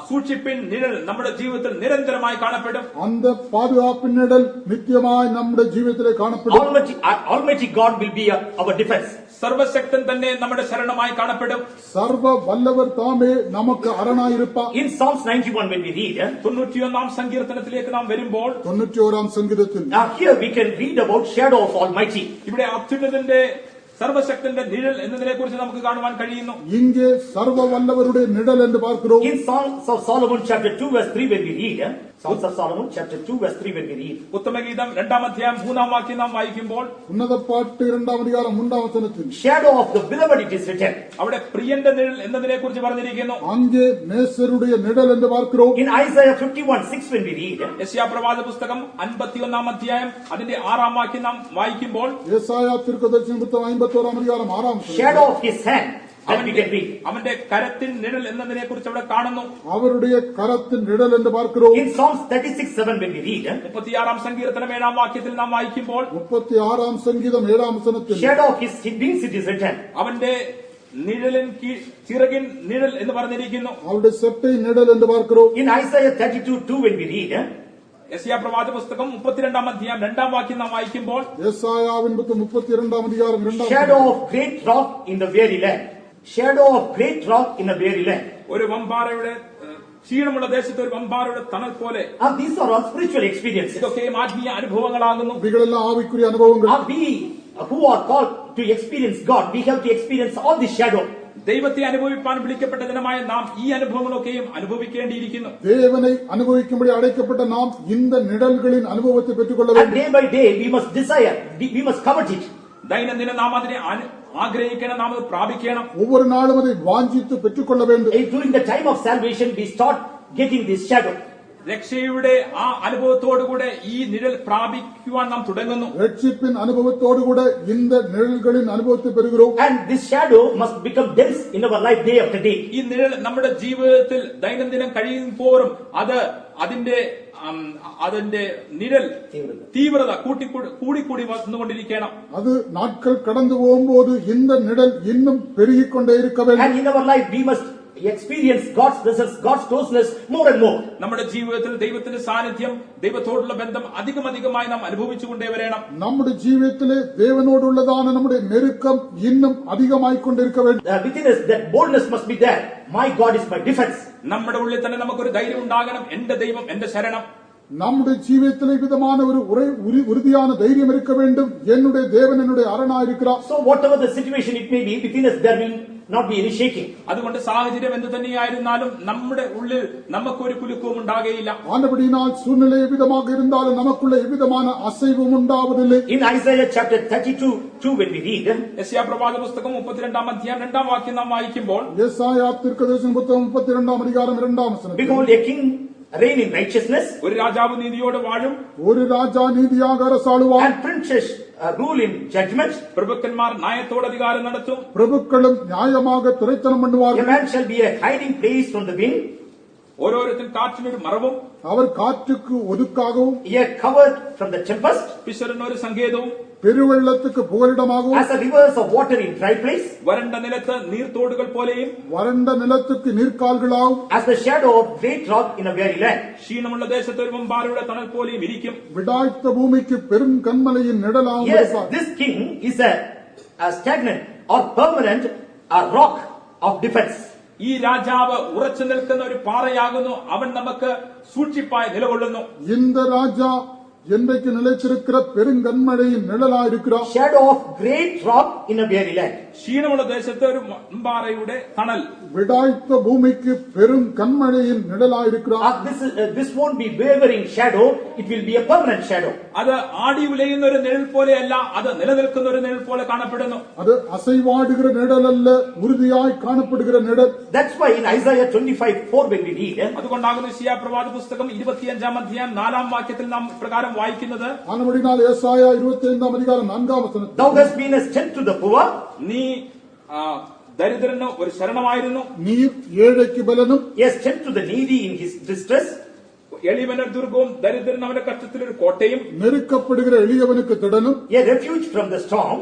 സൂക്ഷിപ്പിൻ നിഴൽ നമ്മുടെ ജീവിതത്തിൽ നിരന്തരമായി കാണപ്പെടും. அந்த பாதுகாப்பின் நிழல் நித்தியமாய் நம்முடைய ஜீவிதத்திலே காணப்படும். Almighty God will be our defense. സർവശക്തൻ തന്നെ നമ്മുടെ ശരണമായി കാണപ്പെടും. சர்வ வல்லவர் தாமே நமக்கு அரணாயிருப்பார். In Psalms 91 when we read, 91-ാം സങ്കീർത്തനത്തിലേക്ക് നാം വരുമ്പോൾ 91 സംഗീതത്തിൽ now here we can read about shadow of Almighty. ഇവിടെ അത്യുന്നതന്റെ സർവശക്തന്റെ നിഴൽ എന്നതിനെ കുറിച്ച് നമുക്ക് കാണുവാൻ കഴിയുന്നു. இங்கே சர்வ வல்லவருடைய நிழல் என்று பார்க்கிறோம். In Songs of Solomon chapter 2 verse 3 when we read, Songs of Solomon chapter 2 verse 3 when we read, ഉത്തമഗീതം 2-ാം അധ്യായം 3-ാം വാക്യം നാം വായിക്കുമ്പോൾ உன்னத பாட்டு 2-ാം அதிகாரம் 3-ാം വചനത്തിൽ shadow of the beloved it is written. അവിടെ പ്രിയന്റെ നിഴൽ എന്നതിനെ കുറിച്ച് പറഞ്ഞിരിക്കുന്നു. அங்கே நேசருடைய நிழல் என்று பார்க்கிறோம். In Isaiah 51:6 when we read, യെശയ്യാപ്രവാചക പുസ്തകം 51-ാം അധ്യായം അതിന്റെ 6-ാം വാക്യം നാം വായിക്കുമ്പോൾ യേശയ്യാ தீர்க்கதரிசன புத்தகம் 51-ാം அதிகாரம் 6-ാം വചനം, shadow of his hand that we can read. അവന്റെ കരത്തിൻ നിഴൽ എന്നതിനെ കുറിച്ച് അവിടെ കാണുന്നു. அவருடைய கரத்தின் நிழல் என்று பார்க்கிறோம். In Psalms 36:7 when we read, 36-ാം സങ്കീർത്തനം 7-ാം വാക്യത്തിൽ നാം വായിക്കുമ്പോൾ 36-ാം സംഗീതം 7-ാം വചനത്തിൽ shadow of his wings it is written. അവന്റെ നിഴലിൻ ചിറകിൻ നിഴൽ എന്ന് പറഞ്ഞിരിക്കുന്നു. அவருடைய செட்டை நிழல் என்று பார்க்கிறோம். In Isaiah 32:2 when we read, യെശയ്യാപ്രവാചക പുസ്തകം 32-ാം അധ്യായം 2-ാം വാക്യം നാം വായിക്കുമ്പോൾ യേശയ്യാവിൻ പുസ്തകം 32-ാം அதிகாரம் 2-ാം shadow of great rock in the weary land. Shadow of great rock in the weary land. ഒരു വമ്പാറയുടെ ക്ഷീണമുള്ള ദേശത്ത് ഒരു വമ്പാറയുടെ തണൽ പോലെ. And these are all spiritual experiences. ഇതൊക്കെയും ആത്മീയ അനുഭവങ്ങളാകുന്നു. இவைகளெல்லாம் ஆவிக்குரிய அனுபவங்கள். And we who are called to experience God, we have to experience all this shadow. ദൈവത്തെ അനുഭവിപ്പാൻ വിളിക്കപ്പെട്ട ജനമായ നാം ഈ അനുഭവങ്ങളൊക്കെയും അനുഭവിക്കേണ്ടിയിരിക്കുന്നു. தேவனை அனுபவிக்கும்படி அழைக்கப்பட்ட நாம் இந்த நிழல்களின் அனுபவத்தை பெற்றுக்கொள்ள And வேண்டும். day by day we must desire, we must covet it. ദൈനംദിനം നാം അതിനെ ആഗ്രഹിക്കണം, നാം അത് പ്രാപിക്കണം. ஒவ்வொரு நாளும் அதை வாஞ்சித்து பெற்றுக்கொள்ள வேண்டும். During the time of salvation we start getting this shadow. രക്ഷയുടെ ആ അനുഭവത്തോടുകൂടെ ഈ നിഴൽ പ്രാപിക്കുവാൻ നാം തുടങ്ങുന്നു. ரட்சிப்பின் அனுபவத்தோடு கூட இந்த நிழல்களின் அனுபவத்தை பெறுகிறோம். And this shadow must become dense in our life day after day. ഈ നിഴൽ നമ്മുടെ ജീവിതത്തിൽ ദൈനംദിനം കഴിയുമ്പോഴും അതിന്റെ നിഴൽ തീവ്രത കൂടിക്കൂടി വന്നുകൊണ്ടിരിക്കണം. அது நாட்கள் கடந்து போகும்போது இந்த நிழல் இன்னும் பெருகிக் கொண்டே இருக்க வேண்டும். And in our life we must experience God's presence, God's closeness more and more. നമ്മുടെ ജീവിതത്തിൽ ദൈവത്തിന്റെ സാന്നിധ്യം, ദൈവത്തോടുള്ള ബന്ധം അധികമായി നാം അനുഭവിച്ചുകൊണ്ടേ വരണം. നമ്മുടെ ജീവിതത്തിലെ தேவனோடுள்ளதான நம்முடைய நெருக்கம் இன்னும் அதிகமாகிக் கொண்டிருக்க வேண்டும். Within us that boldness must be there. My God is my defense. നമ്മുടെ ഉള്ളിൽ തന്നെ നമുക്കൊരു ധൈര്യം ഉണ്ടാകണം. എന്റെ ദൈവം എന്റെ ശരണം. நம்முடைய ஜீவியத்திலே விதமான ஒரு உறுதியான தைரியம் இருக்க வேண்டும். என்னுடைய தேவன் என்னுடைய அரணா இருக்கிறார். So whatever the situation it may be, within us there will not be any shaking. അതുകൊണ്ട് സാഹചര്യം എന്ത് തന്നെയായിരുന്നാലും നമ്മുടെ ഉള്ളിൽ നമുക്കൊരു കുലുക്കവും ഉണ്ടാകുകയില്ല. ஆனபடியினால் சூழ்நிலை விதமாக இருந்தாலும் நமக்குள்ள எவ்விதமான அசைவும் உண்டாவதில்லை. In Isaiah chapter 32:2 when we read, യെശയ്യാ പ്രവാചക പുസ്തകം 32-ാം അധ്യായം 2-ാം വാക്യം നാം വായിക്കുമ്പോൾ, യെശയ്യാ தீர்க்கதரிசன புத்தகம் 32-ாம் அதிகாரம் 2-ாம் வசனம், behold a king reign in righteousness, ഒരു രാജാവ് നീതിയോടെ വാഴും, ஒரு ராஜா நீதியாக அரசாளுவான், and princes rule in judgment. പ്രഭുക്കന്മാർ ന്യായത്തോടെ അധികാരം നടത്തും, பிரபுக்களும் நியாயமாக துரைத்தனம் A பண்ணுவார்கள். man shall be a hiding place from the wind, ഓരോരുത്തരും കാറ്റിനൊരു മറവും, அவர் காற்றுக்கு ஒதுக்காகவும், a cover from the tempest, പിശറിനൊരു സങ്കേതവും, பெருவெள்ளத்துக்கு புகலிடமாகவும், as the rivers of water in dry place, വരണ്ട നിലത്ത് നീർത്തോടുകൾ പോലെയും, வறண்ட நிலத்துக்கு நீர்க்கால்களாகவும், as the shadow of great rock in a weary land. ക്ഷീണമുള്ള ദേശത്ത് ഒരു വമ്പാറയുടെ തണൽ പോലെയും ഇരിക്കും. விடாய்த்த பூமிக்கு பெரும் கண்மலையின் நிழலாகவும் Yes, இருப்பார். this king is a stagnant or permanent a rock of defense. ഈ രാജാവ് ഉറച്ചു നിൽക്കുന്ന ഒരു പാറയാകുന്നു. അവൻ നമുക്ക് സൂക്ഷിപ്പായി നിലകൊള്ളുന്നു. இந்த ராஜா என்றைக்கு நிலைத்திருக்கிற பெருங்கண்மழையின் நிழலா இருக்கிறார். Shadow of great rock in a weary land. ക്ഷീണമുള്ള ദേശത്ത് ഒരു വമ്പാറയുടെ തണൽ. விடாய்த்த பூமிக்கு பெரும் கண்மழையின் நிழலா இருக்கிறார். This won't be wavering shadow, it will be a permanent shadow. അത് ആടി ഉലയുന്ന ഒരു നിഴൽ പോലെയല്ല, അത് നിലനിൽക്കുന്ന ഒരു നിഴൽ പോലെ കാണപ്പെടുന്നു. அது அசைவாடுகிற நிழல் அல்ல, உறுதியாய் காணப்படுகிற நிழல். That's why in Isaiah 25:4 when we read, അതുകൊണ്ടാകുന്നു യെശയ്യാ പ്രവാചക പുസ്തകം 25-ാം അധ്യായം 4-ാം വാക്യത്തിൽ നാം പ്രകാരം വായിക്കുന്നത്, ஆனபடினால் യേശയ്യാ 25-ാം அதிகாரம் 4-ാം വചനം, thou hast been a strength to the poor, നീ ദരിദ്രന് ഒരു ശരണമായിരുന്നു, நீர் ஏழைக்கு பலனும், a strength to the needy in his distress, എളിയവന് ദുർഗവും ദരിദ്രൻ അവന്റെ കഷ്ടത്തിൽ ഒരു കോട്ടയും, நெருக்கப்படுகிற எளியவனுக்கு திடனும், a refuge from the storm,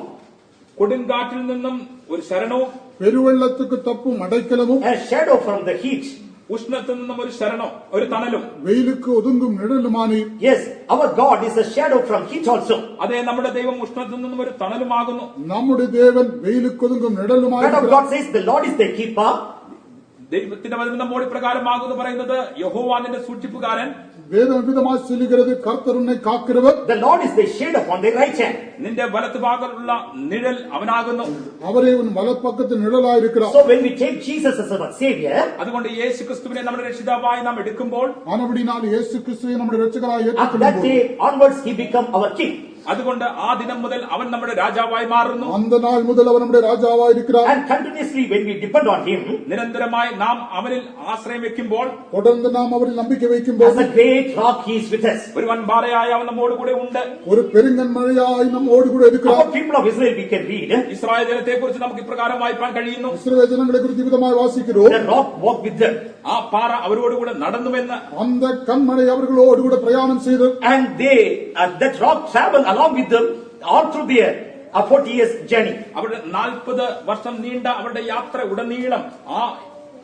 കൊടുങ്കാറ്റിൽ നിന്നും ഒരു ശരണവും, பெருவெள்ளத்துக்கு தப்பும் அடைக்கலமும், a shadow from the heat. ഉഷ്ണത്തിൽ നിന്നും ഒരു ശരണം, ഒരു തണലും. வெயிலுக்கு ஒதுங்கும் நிழலுமானீர். Yes, our God is a shadow from heat also. അതേ, നമ്മുടെ ദൈവം ഉഷ്ണത്തിൽ നിന്നും ഒരു തണലുമാകുന്നു. நம்முடைய தேவன் வெயிலுக்கு ஒதுங்கும் Word of நிழலுமாயிருக்கிறார். God says the Lord is the keeper. ദൈവത്തിന്റെ വചനം നമ്മോട് പ്രകാരമാകുന്നു പറയുന്നത്, യഹോവ നിന്റെ സൂക്ഷിപ്പുകാരൻ, வேதம் விதமாய் சொல்லுகிறது, கர்த்தர் உன்னை காக்கிறவர், The Lord is the shade upon the right hand. നിന്റെ വലത്ത് ഭാഗത്തുള്ള നിഴൽ അവനാകുന്നു. அவரே உன் வலப்பக்கத்தில் நிழலாயிருக்கிறார். So when we take Jesus as our Savior, അതുകൊണ്ട് യേശു ക്രിസ്തുവിനെ നമ്മുടെ രക്ഷിതാവായി നാം എടുക്കുമ്പോൾ, ஆனபடினால் இயேசு கிறிஸ்துவை நம்முடைய இரட்சகராய் after that ஏற்றுக்கொள்ளும்போது, day onwards He become our King. അതുകൊണ്ട് ആ ദിനം മുതൽ അവൻ നമ്മുടെ രാജാവായി മാറുന്നു. அந்த நாள் முதல் அவர் நம்முடைய ராஜாவாயிருக்கிறார். And continuously when we depend on Him, നിരന്തരമായി നാം അവനിൽ ആശ്രയം വെക്കുമ്പോൾ, தொடர்ந்து நாம் அவரில் நம்பிக்கை வைக்கும்போது, as a great rock He is with us. ഒരു വൻപാറയായ അവൻ നമ്മോട് കൂടെ ഉണ്ട്. ஒரு பெருங்கன்மழையாய் நம்மோடு கூட இருக்கிறார். Our people of Israel we can read, Israel ജനത്തെ കുറിച്ച് നമുക്ക് ഇപ്രകാരം വായിപ്പാൻ കഴിയുന്നു, இஸ்ரவேல் ஜனங்களை குறித்து விதமாய் வாசிக்கிறோம். the rock walked with them. ആ പാറ അവരോടുകൂടെ നടന്നുവെന്ന്. அந்த கண்மழை அவர்களோடு கூட பிரயாணம் செய்து, And they, that rock traveled along with them all through their 40 years journey. അവരുടെ 40 വർഷം നീണ്ട അവരുടെ യാത്ര ഉടനീളം ആ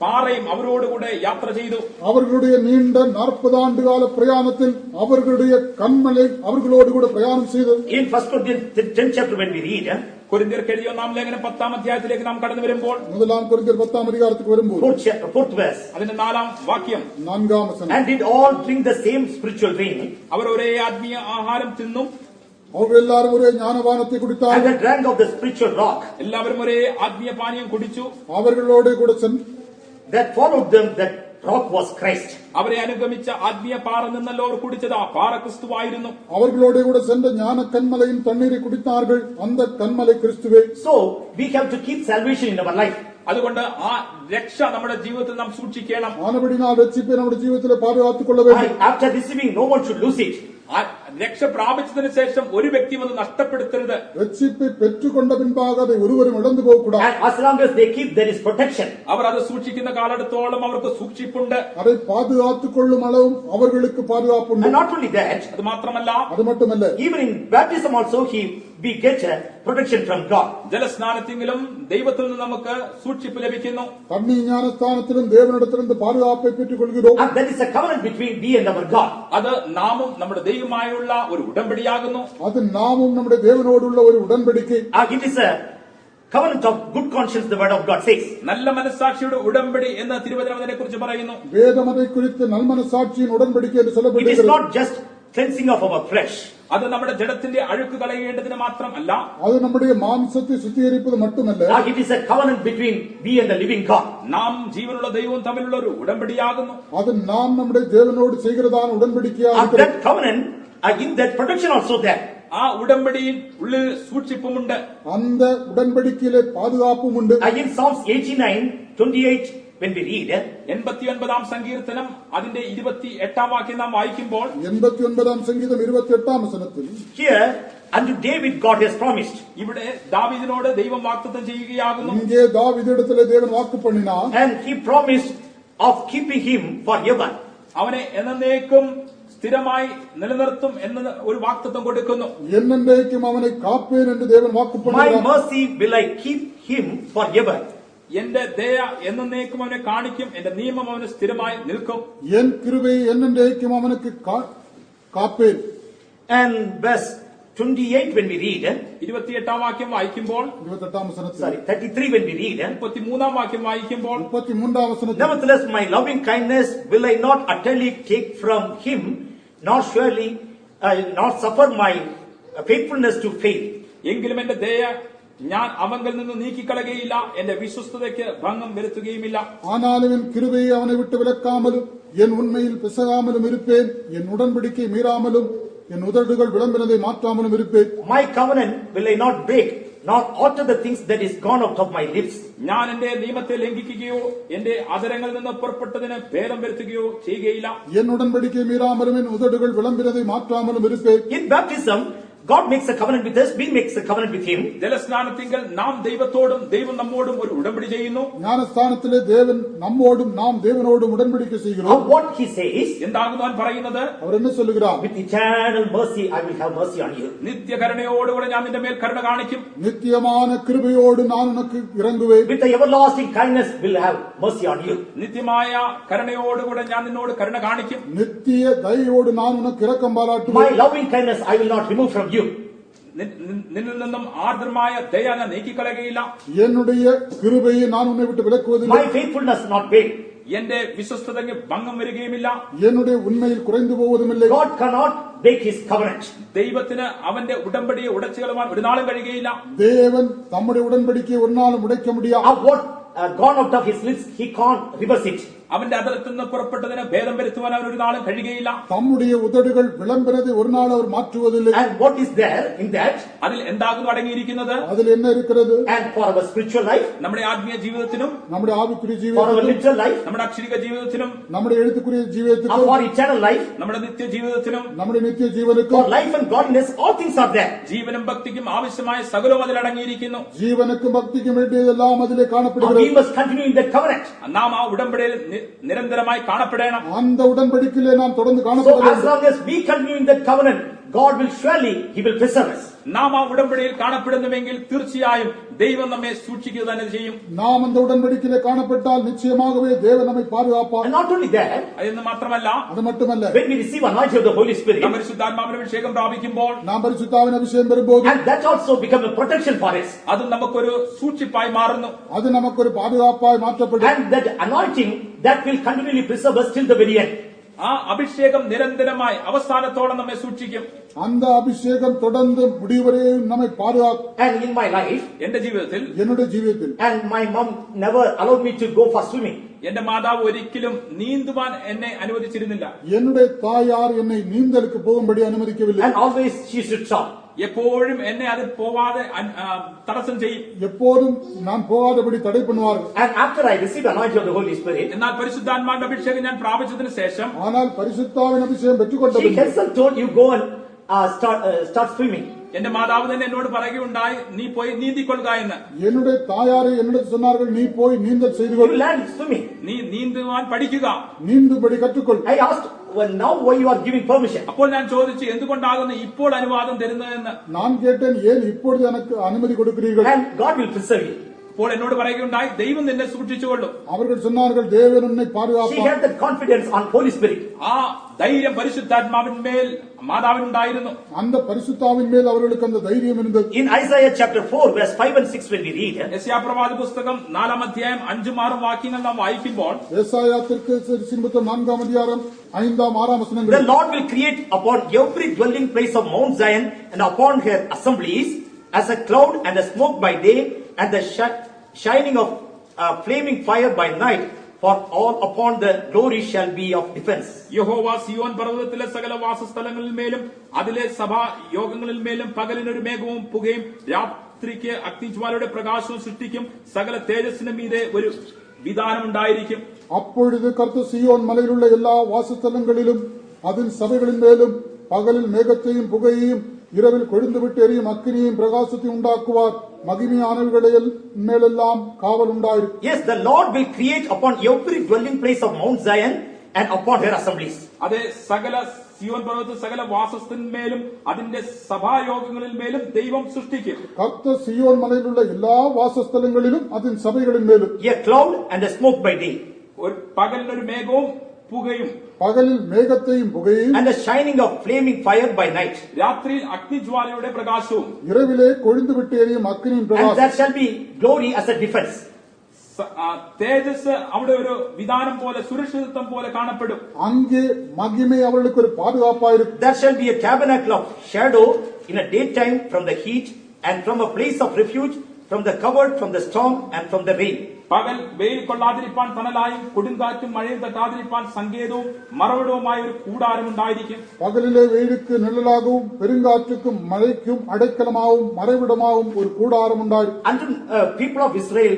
പാറയും അവരോടുകൂടെ യാത്ര ചെയ്തു. அவர்களுடைய நீண்ட 40 ஆண்டு கால பிரயாணத்தில் அவர்களுடைய கண்மலை அவர்களோடு கூட பிரயாணம் செய்தது. In 1 Corinthians 10th chapter when we read, കൊരിന്ത്യർക്ക് എഴുതിയ ഒന്നാം ലേഖനം 10-ാം അധ്യായത്തിലേക്ക് നാം കടന്നു വരുമ്പോൾ, முதலாம் கொரிந்தியர் 10-ஆம் அதிகாரத்துக்கு வரும்போது, 4th verse, അതിന്റെ 4-ാം വാക്യം, 4-ஆம் வசனம், and did all drink the same spiritual drink, അവർ ഒരേ ആത്മീയ ആഹാരം തിന്നും അവർ എല്ലാവരും ഒരേ ജ്ഞാനപാനത്തെ and കുടിத்தார்கள். they drank of the spiritual rock എല്ലാവരും ഒരേ ആത്മീയ പാനീയം കുടിച്ചു. அவர்களோடு கூட that followed them. That rock was Christ. അവരെ അനുഗമിച്ച ആത്മീയ പാറ നിന്നല്ലോ അവർ കുടിച്ചത്. ആ പാറ ക്രിസ്തുവായിരുന്നു. அவர்களோடு கூட சென்ற ஞான கண்மலையின் தண்ணீரை குடித்தார்கள். அந்த கண்மலை கிறிஸ்துவே. So we have to keep salvation in our life. അതുകൊണ്ട് ആ രക്ഷ നമ്മുടെ ജീവിതത്തിൽ നാം സൂക്ഷിക്കണം. ஆனபடினால் ரட்சிப்பை நம்முடைய ஜீவிதத்திலே பாதுகாத்துக் கொள்ள வேண்டும். After receiving, no one should lose it. ആ രക്ഷ പ്രാപിച്ചതിന് ശേഷം ഒരു വ്യക്തിയും അത് നഷ്ടപ്പെടുത്തരുത്. ரட்சிப்பை பெற்றுக்கொண்ட பின்பாக அதை ஒருவரும் இழந்து போகக்கூடாது. And as long as they keep, there is protection. അവർ അത് സൂക്ഷിക്കുന്ന കാലത്തോളം അവർക്ക് സൂക്ഷിപ്പുണ്ട്. அதை பாதுகாத்துக் கொள்ளும் அளவும் அவர்களுக்கு பாதுகாப்புண்டு. And not only that, അത് മാത്രമല്ല, அது மட்டுமல்ல, even in baptism also we get a protection from God. ജലസ്നാനത്തിലും ദൈവത്തിൽ നിന്ന് നമുക്ക് സൂക്ഷിപ്പ് ലഭിക്കുന്നു. தண்ணி ஞானஸ்தானத்திலும் தேவனிடத்திலிருந்து பாதுகாப்பை பெற்றுக் கொள்கிறோம். And that is a covenant between we and our God. അത് നാമും നമ്മുടെ ദൈവമായുള്ള ഒരു ഉടമ്പടിയാകുന്നു. அது நாமும் நம்முடைய தேவனோடுள்ள ஒரு உடன்படிக்கை. It is a covenant of good conscience, the word of God says. നല്ല മനസ്സാക്ഷിയുടെ ഉടമ്പടി എന്ന് തിരുവചനം അതിനെക്കുറിച്ച് പറയുന്നു. வேதம் அதை குறித்து நல்மனசாட்சியின் உடன்படிக்கை என்று It is சொல்லப்பட்டிருக்கிறது. not just cleansing of our flesh. അത് നമ്മുടെ ജഡത്തിന്റെ അഴുക്ക് കളയേണ്ടതിന് മാത്രമല്ല, அது நம்முடைய மாംசத்தை சுத்திகரிப்பது மட்டுமல்ல, It is a covenant between we and the living God. നാം ജീവനുള്ള ദൈവവും തമ്മിലുള്ള ഒരു ഉടമ്പടിയാകുന്നു. அது நாம் நம்முடைய தேவனோடு செய்கிறதான உடன்படிக்கையாக And இருக்கிறது. that covenant, in that protection also there. ആ ഉടമ്പടിയിൽ ഉള്ളിൽ സൂക്ഷിപ്പുമുണ്ട്. அந்த உடன்படிக்கையிலே பாதுகாப்பும் உண்டு. In Psalms 89:28, when we read, 89 സങ്കീർത്തനം അതിന്റെ 28 വാക്യം നാം വായിക്കുമ്പോൾ 89 சங்கீதம் 28 வசனத்தில் here unto David God has promised, ഇവിടെ ദാവീദിനോട് ദൈവം വാഗ്ദത്തം ചെയ്യുകയാകുന്നു. இங்கே தாவீதிடத்திலே தேவன் வாக்கு பண்ணினார். and he promised of keeping him forever. അവനെ എന്നേക്കും സ്ഥിരമായി നിലനിർത്തും എന്ന് ഒരു വാഗ്ദത്തം കൊടുക്കുന്നു. என்னென்றைக்கும் அவனை காப்பேன் என்று தேவன் வாக்கு My பண்ணினார். mercy will I keep him forever. എന്റെ ദയ എന്നേക്കും അവനെ കാണിക്കും, എന്റെ നിയമം അവന് സ്ഥിരമായി നിൽക്കും. என் கிருபையை என்னென்றைக்கும் அவனுக்கு காப்பேன். And verse 28 when we read, 28 വാക്യം വായിക്കുമ്പോൾ, 28 வசனத்தில், 33 when we read, 33 വാക്യം വായിക്കുമ്പോൾ, 33 வசனத்தில், nevertheless my loving kindness will I not utterly take from him, nor surely not suffer my faithfulness to fail. എങ്കിലും എന്റെ ദയ ഞാൻ അവങ്കിൽ നിന്ന് നീക്കിക്കളയുകയില്ല, എന്റെ വിശ്വസ്തതയ്ക്ക് ഭംഗം വരുത്തുകയുമില്ല. ஆனாலும் என் கிருபையை அவனை விட்டு விலக்காமலும் என் உண்மையில் பிசகாமலும் இருப்பேன். என் உடன்படிக்கை மீறாமலும் என் உதடுகள் விளம்பினதை மாற்றாமலும் இருப்பேன். My covenant will I not break, nor alter the things that is gone out of my lips. ഞാൻ എന്റെ നിയമത്തെ ലംഘിക്കുകയോ എന്റെ അധരങ്ങളിൽ നിന്ന് പുറപ്പെട്ടതിന് ഭേദം വരുത്തുകയോ ചെയ്യുകയില്ല. என் உடன்படிக்கை மீறாமலும் என் உதடுகள் விளம்பினதை மாற்றாமலும் இருப்பேன். In baptism, God makes a covenant with us, we makes a covenant with him. ജലസ്നാനത്തിങ്കൽ നാം ദൈവത്തോടും ദൈവം നമ്മോടും ഒരു ഉടമ്പടി ചെയ്യുന്നു. ஞானஸ்தானத்திலே தேவன் நம்மோடும் நாம் தேவனோடும் உடன்படிக்கை செய்கிறோம். What he says, എന്താകുന്നു അവൻ പറയുന്നത്? அவர் என்ன சொல்லுகிறார்? with eternal mercy I will have mercy on you. നിത്യകരുണയോടുകൂടെ ഞാൻ നിന്റെ മേൽ കരുണ കാണിക്കും. நித்தியமான கிருபையோடு நான் உனக்கு இறங்குவேன். With the everlasting kindness will have mercy on you. നിത്യമായ കരുണയോടുകൂടെ ഞാൻ നിന്നോട് കരുണ കാണിക്കും. நித்திய தயையோடு நான் உனக்கு இரக்கம் My பாராட்டுவேன். loving kindness I will not remove from you. നിന്നിൽ നിന്നും ആർദ്രമായ ദയ ഞാൻ നീക്കിക്കളയുകയില്ല. என்னுடைய கிருபையை நான் உன்னை விட்டு விலக்குவதில்லை. My faithfulness not fail. എന്റെ വിശ്വസ്തതയ്ക്ക് ഭംഗം വരികയുമില്ല. என்னுடைய உண்மையில் குறைந்து போவதுமில்லை. God cannot break his covenant. ദൈവത്തിന് അവന്റെ ഉടമ്പടിയെ ഉടച്ചു കളവാൻ ഒരു നാളും കഴിയുകയില്ല. தேவன் தம்முடைய உடன்படிக்கையை ஒரு நாளும் உடைக்க முடியாது. What gone out of his lips, he can't reverse it. അവന്റെ അതിർത്തിൽ നിന്ന് പുറപ്പെട്ടതിന് ഭേദം വരുത്തുവാൻ അവൻ ഒരു നാളും കഴിയുകയില്ല. தம்முடைய உதடுகள் விளம்பினதை ஒரு நாள் அவர் மாற்றுவதில்லை. And what is there in that? അതിൽ എന്താകുന്നു അടങ്ങിയിരിക്കുന്നത്? அதில் என்ன இருக்கிறது? And for our spiritual life, നമ്മുടെ ആത്മീയ ജീവിതത്തിനും நம்முடைய ஆவிக்குரிய for our ஜீவிதத்திலும், literal life, നമ്മുടെ അക്ഷരിക ജീവിതത്തിനും நம்முடைய எழுத்துக்குரிய and ஜீவிதத்துக்கும், for eternal life, നമ്മുടെ നിത്യ ജീവിതത്തിനും நம்முடைய நித்திய for ஜீவனுக்கும், life and godliness, all things are there. ജീവനും ഭക്തിക്കും ആവശ്യമായ സകലവും അതിൽ അടങ്ങിയിരിക്കുന്നു. ஜீவனுக்கும் பக்திக்கும் வேண்டியதெல்லாம் அதிலே And காணப்படுகிறது. we must continue in that covenant. നാം ആ ഉടമ്പടിയിൽ നിരന്തരമായി കാണപ്പെടണം. அந்த உடன்படிக்கையிலே நாம் தொடர்ந்து So காணப்பட as வேண்டும். long as we continue in that covenant, God will surely, he will preserve us. നാം ആ ഉടമ്പടിയിൽ കാണപ്പെടുന്നുവെങ്കിൽ തീർച്ചയായും ദൈവം നമ്മെ സൂക്ഷിക്കുക തന്നെ ചെയ്യും. நாம் அந்த உடன்படிக்கையிலே காணப்பட்டால் நிச்சயமாகவே தேவன் நம்மை பாதுகாப்பார். And not only that, അതെന്ന് മാത്രമല്ല, அது மட்டுமல்ல, when we receive anointing of the Holy Spirit, നാം പരിശുദ്ധാത്മാവിന്റെ അഭിഷേകം പ്രാപിക്കുമ്പോൾ நாம் பரிசுத்தாவின் அபிஷேகம் பெறும்போது and that also become a protection for us. അത് നമുക്കൊരു സൂക്ഷിപ്പായി മാറുന്നു. அது நமக்கு ஒரு பாதுகாப்பாய் மாற்றப்படும். And that anointing, that will continually preserve us till the very end. ആ അഭിഷേകം നിരന്തരമായി അവസാനത്തോളം നമ്മെ സൂക്ഷിക്കും. அந்த அபிஷேகம் தொடர்ந்து முடிவரையும் நம்மை பாதுகாக்கும். And in my life, എന്റെ ജീവിതത്തിൽ என்னுடைய ஜீவியத்தில் and my mom never allowed me to go for swimming. എന്റെ മാതാവ് ഒരിക്കലും നീന്തുവാൻ എന്നെ അനുവദിച്ചിരുന്നില്ല. என்னுடைய தாயார் என்னை நீந்தலுக்கு போகும்படி அனுமதிக்கவில்லை. And always she should stop. എപ്പോഴും എന്നെ അത് പോവാതെ തടസ്സം ചെയ്യും. எப்போதும் நான் போகாதபடி தடை பண்ணுவார்கள். And after I received the anointing of the Holy Spirit, എന്നാൽ പരിശുദ്ധാത്മാവിന്റെ അഭിഷേകം ഞാൻ പ്രാപിച്ചതിന് ശേഷം ஆனால் பரிசுத்தாவின் அபிஷேகம் பெற்றுக்கொண்ட she herself told you go and start swimming. എന്റെ മാതാവ് തന്നെ എന്നോട് പറയുകയുണ്ടായി, നീ പോയി നീന്തിക്കൊള്ളുക എന്ന്. என்னுடைய தாயாரை என்னிடம் சொன்னார்கள், நீ போய் நீந்தல் செய்து You கொள், learn swimming. നീ നീന്തുവാൻ പഠിക്കുക. நீந்தும்படி கற்றுக்கொள். I asked, well, now why you are giving permission? അപ്പോൾ ഞാൻ ചോദിച്ചു, എന്തുകൊണ്ടാകുന്നു ഇപ്പോൾ അനുവാദം തരുന്നതെന്ന്. நான் கேட்டேன், ஏன் இப்பொழுது எனக்கு அனுமதி கொடுக்கிறீர்கள்? And God will preserve you. അപ്പോൾ എന്നോട് പറയുകയുണ്ടായി, ദൈവം നിന്നെ സൂക്ഷിച്ചുകൊള്ളും. அவர்கள் சொன்னார்கள், தேவன் உன்னை She பாதுகாப்பார். had that confidence on Holy Spirit. ആ ധൈര്യം പരിശുദ്ധാത്മാവിന്മേൽ മാതാവിനുണ്ടായിരുന്നു. அந்த பரிசுத்தாவின் மேல் அவர்களுக்கு அந்த தைரியம் இருந்தது. In Isaiah chapter 4, verse 5 and 6, when we read, യെശയ്യാപ്രവാചക പുസ്തകം 4-ാം അധ്യായം 5-6 വാക്യങ്ങൾ നാം വായിക്കുമ്പോൾ ஏசாயா தீர்க்கதரிசியின் புத்தகம் 4ஆம் அதிகாரம் 5ஆம் 6ஆம் the வசனங்கள், Lord will create upon every dwelling place of Mount Zion and upon her assemblies as a cloud and a smoke by day and the shining of flaming fire by night, for all upon the glory shall be of defense. യഹോവ സിയോൻ പർവ്വതത്തിലെ സകല വാസസ്ഥലങ്ങളിൽ മേലും അതിലെ സഭാ യോഗങ്ങളിൽ മേലും പകലിനൊരു മേഘവും പുകയും രാത്രിക്ക് അഗ്നിജ്വാലയുടെ പ്രകാശവും സൃഷ്ടിക്കും. സകല തേജസ്സിനും മീതെ ഒരു വിധാനം ഉണ്ടായിരിക്കും. அப்பொழுது கர்த்தர் சீயோன் மலையிலுள்ள எல்லா வாசஸ்தலங்களிலும் அதன் சபைகளின் மேலும் பகலில் மேகத்தையும் புகையையும் இரவில் கொழுந்துவிட்டு எரியும் அக்கினியையும் பிரகாசத்தையும் உண்டாக்குவார். மகிமையானவர்களில் மேலெல்லாம் காவல் உண்டாயிருக்கும். Yes, the Lord will create upon every dwelling place of Mount Zion and upon her assemblies. അതെ, സകല സിയോൻ പർവ്വതത്തിൽ സകല വാസസ്ഥന്മേലും അതിന്റെ സഭായോഗങ്ങളിൽ മേലും ദൈവം സൃഷ്ടിക്കും. கர்த்தர் சீயோன் மலையிலுள்ள எல்லா வாசஸ்தலங்களிலும் அதன் சபைகளின் மேலும் A cloud and a smoke by day, ഒരു പകലിനൊരു മേഘവും പുകയും பகலில் மேகத்தையும் புகையையும் and the shining of flaming fire by night. രാത്രിയിൽ അഗ്നിജ്വാലയുടെ പ്രകാശവും இரவிலே கொழுந்துவிட்டு எரியும் அக்கினியின் And பிரகாசம். there shall be glory as a defense. തേജസ് അവിടെ ഒരു വിധാനം പോലെ സുരക്ഷിതത്വം പോലെ കാണപ്പെടും. அங்கே மகிமை அவர்களுக்கு ஒரு பாதுகாப்பாயிருக்கும். There shall be a tabernacle of shadow in a daytime from the heat and from a place of refuge from the covered from the storm and from the rain. പകൽ വെയിൽ കൊള്ളാതിരിപ്പാൻ തണലായും കൊടുങ്കാറ്റും മഴയും തട്ടാതിരിപ്പാൻ സങ്കേതവും മറവിടവുമായ ഒരു കൂടാരം ഉണ്ടായിരിക്കും. பகலிலே வெயிலுக்கு நிழலாகவும் பெருங்காற்றுக்கும் மழைக்கும் அடைக்கலமாகவும் மறைவிடமாகவும் ஒரு கூடாரம் உண்டாயிருக்கும். Unto people of Israel,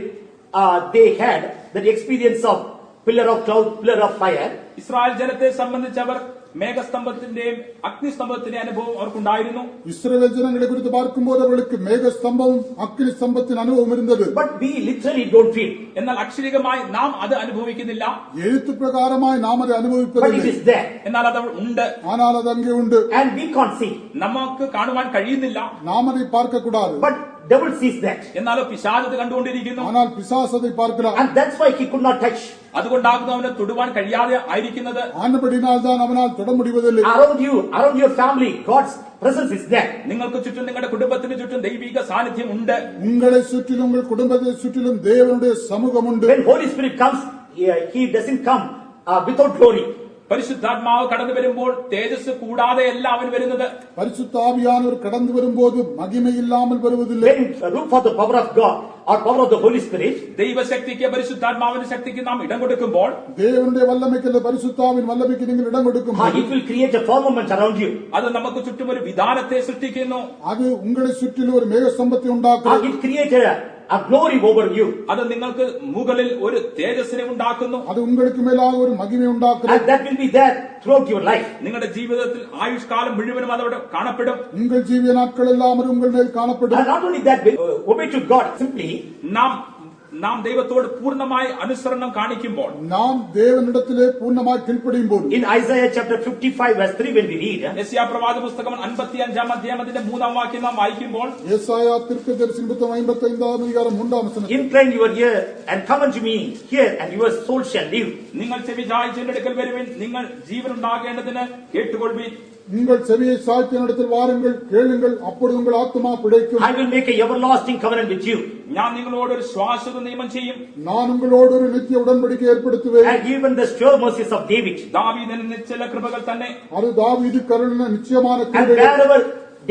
they had that experience of pillar of cloud, pillar of fire. Israel ജനത്തെ സംബന്ധിച്ച് അവർ മേഘസ്തംഭത്തിന്റെയും അഗ്നിസ്തംഭത്തിന്റെയും അനുഭവം അവർക്കുണ്ടായിരുന്നു. இஸ்ரவேல் ஜனங்களை குறித்து பார்க்கும்போது அவர்களுக்கு மேகஸ்தம்பமும் அக்கினி ஸ்தம்பத்தின் அனுபவம் இருந்தது. But we literally don't feel. എന്നാൽ അക്ഷരികമായി നാം അത് അനുഭവിക്കുന്നില്ല. எழுத்து பிரகாரமாய் நாம் அதை But it அனுபவிப்பதில்லை. is there. എന്നാൽ അത് ഉണ്ട്. ஆனால் அது அங்கே உண்டு. And we can't see. നമുക്ക് കാണുവാൻ കഴിയുന്നില്ല. நாம் அதை பார்க்க கூடாது. But devil sees that. എന്നാലോ പിശാചത് കണ്ടുകൊണ്ടിരിക്കുന്നു. ஆனால் பிசாசு அதை பார்க்கிறார். And that's why he could not touch. അതുകൊണ്ടാകുന്നു അവനെ തൊടുവാൻ കഴിയാതെ ആയിരിക്കുന്നത്. ஆனபடினால் தான் அவனால் தொட முடிவதில்லை. Around your family, God's presence is there. നിങ്ങൾക്ക് ചുറ്റും നിങ്ങളുടെ കുടുംബത്തിന് ചുറ്റും ദൈവിക സാന്നിധ്യം ഉണ്ട്. உங்களை சுற்றிலும் உங்கள் குடும்பத்தை சுற்றிலும் தேவனுடைய சமூகம் உண்டு. When Holy Spirit comes, he doesn't come without glory. പരിശുദ്ധാത്മാവ് കടന്നു വരുമ്പോൾ തേജസ് കൂടാതെയല്ല അവൻ വരുന്നത്. பரிசுத்த ஆவியானவர் கடந்து வரும்போது மகிமை இல்லாமல் வருவதில்லை. When room for the power of God or power of the Holy Spirit, ദൈവശക്തിക്ക് പരിശുദ്ധാത്മാവിന്റെ ശക്തിക്ക് നാം ഇടം കൊടുക്കുമ്പോൾ தேவனுடைய வல்லமைக்கு அல்ல பரிசுத்தாவின் வல்லமைக்கு நீங்கள் இடம் கொடுக்கும்போது it will create a firmament around you. അത് നമുക്ക് ചുറ്റും ഒരു വിധാനത്തെ സൃഷ്ടിക്കുന്നു. அது உங்களை சுற்றிலும் ஒரு மேகஸ்தம்பத்தை உண்டாக்குகிறது. It creates a glory over you. അത് നിങ്ങൾക്ക് മുകളിൽ ഒരു തേജസ്സിനെ ഉണ്ടാക്കുന്നു. அது உங்களுக்கு மேலாக ஒரு மகிமை உண்டாக்குறது. And that will be there throughout your life. നിങ്ങളുടെ ജീവിതത്തിൽ ആയുഷ്കാലം മുഴുവനും അതവിടെ കാണപ്പെടും. உங்கள் ஜீவிய நாட்கள் எல்லாம் அது உங்கள் மேல் காணப்படும். And not only that, obey to God simply. നാം ദൈവത്തോട് പൂർണ്ണമായി അനുസരണം കാണിക്കുമ്പോൾ, நாம் தேவனிடத்திலே பூர்ணமாய் கீழ்ப்படியும் போது In Isaiah chapter 55 verse 3 when we read, യെശയ്യാ പ്രവാചക പുസ്തകം 55-ാം അധ്യായം അതിന്റെ 3-ാം വാക്യം നാം വായിക്കുമ്പോൾ, ஏசாயா தீர்க்கதரிசியின் புத்தகம் 55ஆம் அதிகாரம் 3ஆம் வசனம், incline your ear and come unto me, hear and your soul shall live. നിങ്ങൾ ചെവി ചായ്ച്ച് എന്റെ അടുക്കൽ വരുവിൻ, നിങ്ങൾ ജീവൻ ഉണ്ടാകേണ്ടതിന് കേട്ടുകൊള്ളുവിൻ. உங்கள் செவியை சாய்த்து என்னிடத்தில் வாருங்கள், கேளுங்கள், அப்பொழுது உங்கள் ஆத்துமா பிழைக்கும். I will make a everlasting covenant with you. ഞാൻ നിങ്ങളോട് ഒരു ശ്വാസത നിയമം ചെയ്യും. நான் உங்களோடு ஒரு நித்திய உடன்படிக்கை ஏற்படுத்துவேன். And even the sure mercies of David. ദാവീദിന് നിശ്ചല കൃപകൾ തന്നെ. அது தாவீது கருளின நிச்சயமான And கிருபைகள். wherever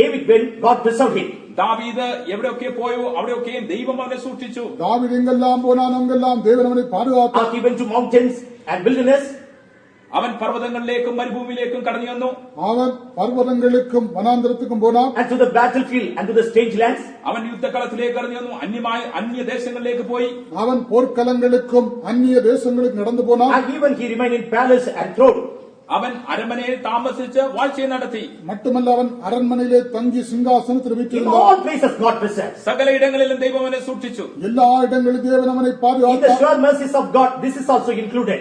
David went, God preserved him. ദാവീദ് എവിടെയൊക്കെ പോയോ അവിടെയൊക്കെയും ദൈവം അവനെ സൂക്ഷിച്ചു. தாவீது எங்கெல்லாம் போனான் அங்கெல்லாம் தேவன் அவனை பாதுகாத்தார். He went to mountains and wilderness. അവൻ പർവ്വതങ്ങളിലേക്കും മരുഭൂമിയിലേക്കും കടന്നു വന്നു. அவன் பர்வதங்களுக்கும் வனாந்திரத்துக்கும் போனான். And to the battlefield and to the strange lands. അവൻ യുദ്ധക്കളത്തിലേക്ക് കടന്നു വന്നു. അന്യ ദേശങ്ങളിലേക്ക് പോയി. அவன் போர்க்களங்களுக்கும் அந்நிய தேசங்களுக்கும் நடந்து போனான். And even he remained in palace and throne. അവൻ അരമനയിൽ താമസിച്ച് വാഴ്ച നടത്തി. மட்டுமல்ல அவன் அரண்மனையிலே தங்கி சிங்காசனத்தில் In வீற்றிருந்தான். all places God preserves. സകല ഇടങ്ങളിലും ദൈവം അവനെ സൂക്ഷിച്ചു. எல்லா இடங்களிலும் தேவன் அவனை In the பாதுகாத்தார். sure mercies of God, this is also included.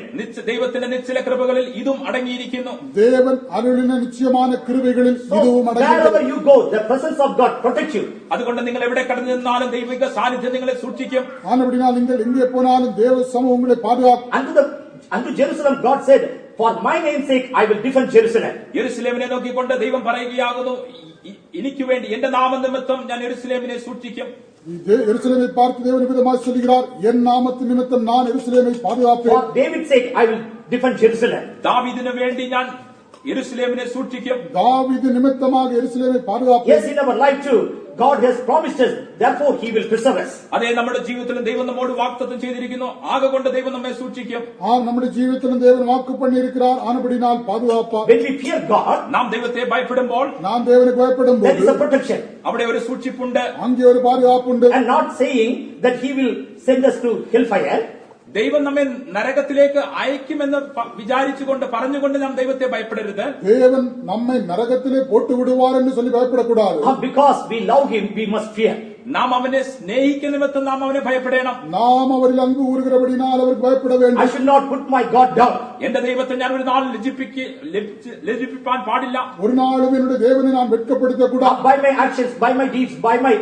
ദൈവത്തിന്റെ നിശ്ചല കൃപകളിൽ ഇതും അടങ്ങിയിരിക്കുന്നു. தேவன் அருளின நிச்சயமான கிருபைகளில் So இதுவும் wherever அடங்கியிருக்கிறது. you go, the presence of God protects you. അതുകൊണ്ട് നിങ്ങൾ എവിടെ കടന്നു നിന്നാലും ദൈവിക സാന്നിധ്യം നിങ്ങളെ സൂക്ഷിക്കും. ஆனபடினால் நீங்கள் எங்கே போனாலும் தேவ சமூகம் உங்களை பாதுகாக்கும். Unto Jerusalem God said, for my name's sake I will defend Jerusalem. യെരൂശലേമിനെ നോക്കിക്കൊണ്ട് ദൈവം പറയുകയാകുന്നു, എനിക്ക് വേണ്ടി എന്റെ നാമനിമിത്തം ഞാൻ യെരൂശലേമിനെ സൂക്ഷിക്കും. எருசலேமை பார்த்து தேவன் விதமாய் சொல்கிறார், என் நாமத்தின் நிமித்தம் நான் எருசலேமை பாதுகாப்பேன். For David's sake I will defend Jerusalem. ദാവീദിന് വേണ്ടി ഞാൻ യെരൂശലേമിനെ സൂക്ഷിക്കും. தாவீது நிமித்தமாக எருசலேமை பாதுகாப்பேன். Yes, in our life too, God has promised us, therefore He will preserve us. അതേ, നമ്മുടെ ജീവിതത്തിലും ദൈവം നമ്മോട് വാഗ്ദത്തം ചെയ്തിരിക്കുന്നു, ആകെകൊണ്ട് ദൈവം നമ്മെ സൂക്ഷിക്കും. நம்முடைய ஜீவித்திலும் தேவன் வாக்கு பண்ணி இருக்கிறார், ஆனபடினால் பாதுகாப்பார். When we fear God, നാം ദൈവത്തെ ഭയപ്പെടുമ്പോൾ நாம் தேவனுக்கு பயப்படும் there is போது a protection. അവിടെ ഒരു സൂക്ഷിപ്പുണ്ട്. அங்கே ஒரு பாதுகாப்புண்டு. And not saying that He will send us to hellfire. ദൈവം നമ്മെ നരകത്തിലേക്ക് അയക്കുമെന്ന് വിചാരിച്ചുകൊണ്ട് പറഞ്ഞുകൊണ്ട് നാം ദൈവത്തെ ഭയപ്പെടരുത്. தேவன் நம்மை நரகத்திலே போட்டு விடுவார் என்று சொல்லி பயப்படக்கூடாது. Because we love Him, we must fear. നാം അവനെ സ്നേഹിക്കുന്ന നിമിത്തം നാം അവനെ ഭയപ്പെടണം. நாம் அவரில் அன்பு ஊறுகிறபடினால் அவருக்கு பயப்பட வேண்டும். I should not put my God down. എന്റെ ദൈവത്തെ ഞാൻ ഒരു നാൾ ലജ്ജിപ്പിക്കാൻ പാടില്ല. ஒரு நாளும் என்னுடைய தேவனை நான் வெட்கப்படுத்தக்கூடாது. By my actions, by my deeds, by my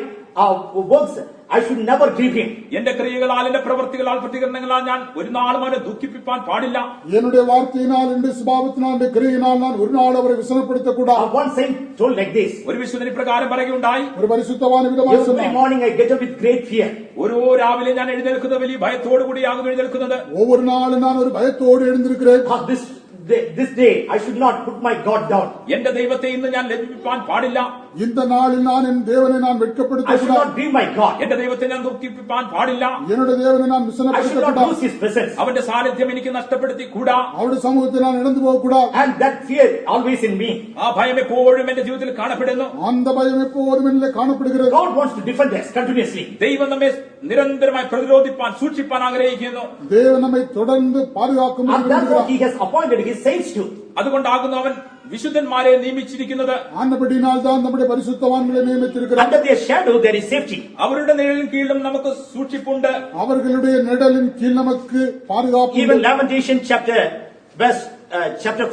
works, I should never grieve Him. എന്റെ ക്രിയകളാൽ എന്റെ പ്രവൃത്തികളാൽ പ്രതികരണങ്ങളാൽ ഞാൻ ഒരു നാളും അവനെ ദുഃഖിപ്പിക്കാൻ പാടില്ല. என்னுடைய வார்த்தையினால், என்னுடைய சுபாவத்தினால், என்னுடைய கிரியையினால் நான் ஒரு நாள் அவரை விசனப்படுத்தக்கூடாது. One saint told like this. ഒരു വിശുദ്ധന് പ്രകാരം പറയുകയുണ്ടായി, ஒரு பரிசுத்தவான் விதமாக Every சொன்னார், morning I get up with great fear. ഓരോ രാവിലെ ഞാൻ എഴുന്നേൽക്കുന്നത് വലിയ ഭയത്തോടു കൂടിയാകും എഴുന്നേൽക്കുന്നത്. ஒவ்வொரு நாளும் நான் ஒரு பயத்தோடு எழுந்திருக்கிறேன். This day I should not put my God down. എന്റെ ദൈവത്തെ ഇന്ന് ഞാൻ ലജ്ജിപ്പിക്കാൻ പാടില്ല. இந்த நாளில் நான் என் தேவனை நான் I should வெட்கப்படுத்தக்கூடாது. not grieve my God. എന്റെ ദൈവത്തെ ഞാൻ ദുഃഖിപ്പിക്കാൻ പാടില്ല. என்னுடைய தேவனை நான் I should not விசனப்படுத்தக்கூடாது. lose His presence. അവന്റെ സാന്നിധ്യം എനിക്ക് നഷ്ടപ്പെടുത്തി കൂടാ. அவருடைய சமூகத்தை நான் இழந்து போகக்கூடாது. And that fear always in me. ആ ഭയം എപ്പോഴും എന്റെ ജീവിതത്തിൽ കാണപ്പെടുന്നു. அந்த பயம் எப்போதும் என்னிலே காணப்படுகிறது. God wants to defend us continuously. ദൈവം നമ്മെ നിരന്തരമായി പ്രതിരോധിപ്പാൻ സൂക്ഷിപ്പാൻ ആഗ്രഹിക്കുന്നു. தேவன் நம்மை தொடர்ந்து பாதுகாக்கும் And therefore He has appointed His saints to. അതുകൊണ്ടാകുന്നു അവൻ വിശുദ്ധന്മാരെ നിയമിച്ചിരിക്കുന്നത്. ஆனபடினால் தான் நம்முடைய பரிசுத்தவான்களை நியமித்திருக்கிறார். Under their shadow there is safety. അവരുടെ നിഴലിൻ കീഴിലും നമുക്ക് സൂക്ഷിപ്പുണ്ട്. அவர்களுடைய நிழலின் கீழ் நமக்கு பாதுகாப்பு. Even Lamentation chapter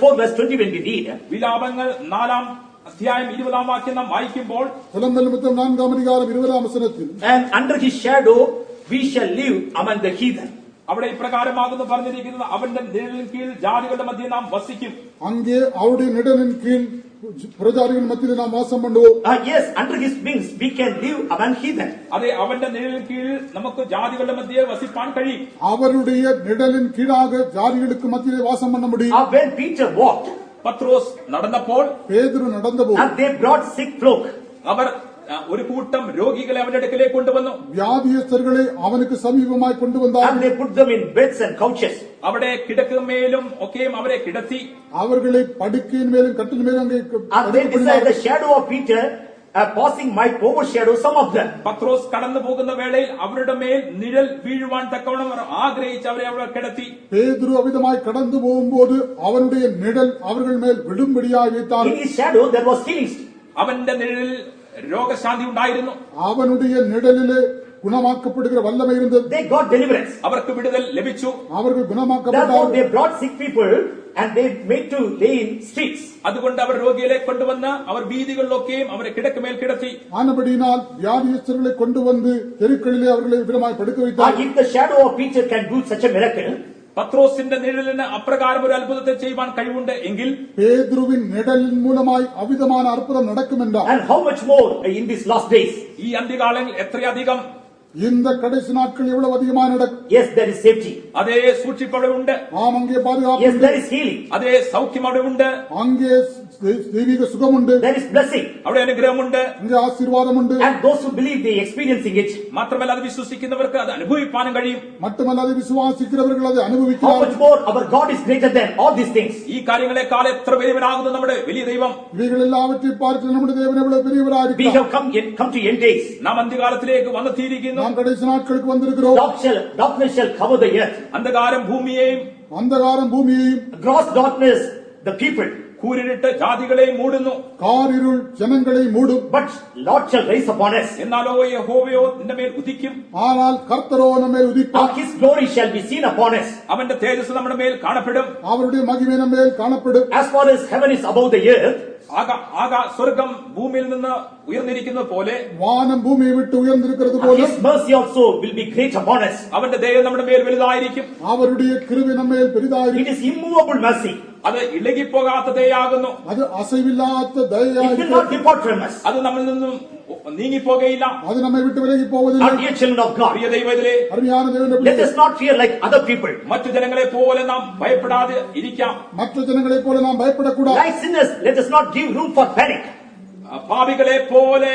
4 verse 20 when we read. വിലാപങ്ങൾ 4-ാം അധ്യായം 20-ാം വാക്യം നാം വായിക്കുമ്പോൾ, புலம்பல் நிமித்தம் 4ஆம் அதிகாரம் 20ஆம் வசனத்தில், And under His shadow we shall live among the heathen. അവിടെ ഇപ്രകാരമാകുന്നു പറഞ്ഞിരിക്കുന്നത്, അവന്റെ നിഴലിൻ കീഴിൽ ജാതികളുടെ മധ്യേ നാം വസിക്കും. அங்கே அவருடைய நிழலின் கீழ் பிரஜாதிகளின் மத்தியில் நாம் வாசம் பண்ணுவோம். Yes, under His wings we can live among heathen. അതെ, അവന്റെ നിഴലിൻ കീഴിൽ നമുക്ക് ജാതികളുടെ മധ്യേ വസിപ്പാൻ കഴിയും. அவருடைய நிழலின் கீழாக ஜாதிகளுக்கு மத்தியிலே வாசம் பண்ண முடியும். When Peter walked, പത്രോസ് നടന്നപ്പോൾ பேதுரு நடந்தபோது and they brought sick folk. അവർ ഒരു കൂട്ടം രോഗികളെ അവന്റെ അടുക്കലേക്ക് കൊണ്ടുവന്നു. வியாதியஸ்தர்களை அவனுக்கு சமீபமாய் கொண்டு வந்தார். And they put them in beds and couches. അവിടെ കിടക്കുമേലും ഒക്കെയും അവരെ കിടത്തി. அவர்களை படுக்கையின் மேலும் கட்டில் மேலும் அங்கே And they decided the shadow of Peter passing might overshadow some of them. പത്രോസ് കടന്നു പോകുന്ന വേളയിൽ അവരുടെ മേൽ നിഴൽ വീഴുവാൻ തക്കവണ്ണം അവർ ആഗ്രഹിച്ച് അവരെ അവിടെ കിടത്തി. பேதுரு அவிதமாய் கடந்து போகும்போது அவனுடைய நிழல் அவர்கள் மேல் விடும்படியாய் வைத்தார். In his shadow there was healing. അവന്റെ നിഴലിൽ രോഗശാന്തി ഉണ്ടായിരുന്നു. அவனுடைய நிழலிலே குணமாக்கப்படுகிற வல்லமை இருந்தது. They got deliverance. അവർക്ക് വിടുതൽ ലഭിച്ചു. அவர்கள் Therefore குணமாக்கப்பட்டார்கள். they brought sick people and they made to lay in streets. അതുകൊണ്ട് അവർ രോഗികളെ കൊണ്ടുവന്ന് അവർ വീതികളിലൊക്കെയും അവരെ കിടക്കുമേൽ കിടത്തി. ஆனபடியினால் வியாதியஸ்தர்களை கொண்டு வந்து தெருக்களிலே அவர்களை விதமாய் படுக்க வைத்தார். If the shadow of Peter can do such a miracle, പത്രോസിന്റെ നിഴലിന് അപ്രകാരം ഒരു അത്ഭുതത്തെ ചെയ്യുവാൻ കഴിവുണ്ട് എങ്കിൽ പേതുരുവിൻ നിഴലിൻ മൂലമായി അവിധமான അത്ഭുതം നടക്കുമെன்றார். And how much more in these last days? ഈ അന്ത്യകാലങ്ങളിൽ എത്രയധികം இந்த கடைசி நாட்கள் எவ்வளவு அதிகமாக நடக்கும். Yes, there is safety. അതേ സൂക്ഷിപ്പ് അവിടെ ഉണ്ട്, ஆம், அங்கே பாதுகாப்பு Yes, உண்டு. there is healing. അതേ സൗഖ്യം അവിടെ ഉണ്ട്, அங்கே தெய்வீக சுகமுண்டு. There is blessing. അവിടെ അനുഗ്രഹമുണ്ട്. அங்கே ஆசீர்வாதமுண்டு. And those who believe, they experiencing it. മാത്രമല്ല അത് വിശ്വസിക്കുന്നവർക്ക് അത് അനുഭവിപ്പാനും കഴിയും. மட்டுமல்ல அதை விசுவாசிக்கிறவர்கள் அதை How அனுபவிக்கிறார்கள். much more our God is greater than all these things. ഈ കാര്യങ്ങളെക്കാൾ എത്ര വലിയവനാകുന്നു നമ്മുടെ വലിയ ദൈവം. இவைகள் எல்லாவற்றையும் பார்த்து நம்முடைய தேவன் எவ்வளவு We பெரியவராயிருக்கிறார். have come to end days. നാം അന്ത്യകാലത്തിലേക്ക് വന്നെത്തിയിരിക്കുന്നു. நாம் கடைசி நாட்களுக்கு வந்திருக்கிறோம். Darkness shall cover the earth. അന്ധകാരം ഭൂമിയെയും அந்தகாரம் பூமியையும் Gross darkness the people. കൂരിട്ട് ജാതികളെയും മൂടുന്നു. காரிருள் ஜனங்களை மூடும். But Lord shall rise upon us. എന്നാലോ യഹോവയോ നിന്റെ മേൽ ഉദിക്കും. ஆனால் கர்த்தரோ நம்மேல் உதிப்பார். His glory shall be seen upon us. അവന്റെ തേജസ് നമ്മുടെ മേൽ കാണപ്പെടും. அவருடைய மகிமை நம்மேல் காணப்படும். As far as heaven is above the earth, സ്വർഗം ഭൂമിയിൽ നിന്ന് ഉയർന്നിരിക്കുന്നത് പോലെ வானம் பூமியை விட்டு உயர்ந்திருக்கிறது போல His mercy also will be great upon us. അവന്റെ ദയ നമ്മുടെ മേൽ വലുതായിരിക്കും. அவருடைய கிருபை நம்மேல் It பெரிதாயிருக்கும். is immovable mercy. അത് ഇളകിപ്പോകാത്ത ദയാകുന്നു. அது அசைவில்லாத It will தயையாயிருக்கும். not depart from us. അത് നമ്മിൽ നിന്നും നീങ്ങിപ്പോകയില്ല. அது நம்மை விட்டு விலகி போவதில்லை. Our dear children of God, പ്രിയ ദൈവത്തിലെ அருமையான தேவனுடைய let பிள்ளைகளே, us not fear like other people. മറ്റു ജനങ്ങളെ പോലെ നാം ഭയപ്പെടാതെ ഇരിക്കാം. மற்ற ஜனங்களைப் போல நாம் பயப்படக்கூடாது. Like sinners, let us not give room for panic. പാപികളെ പോലെ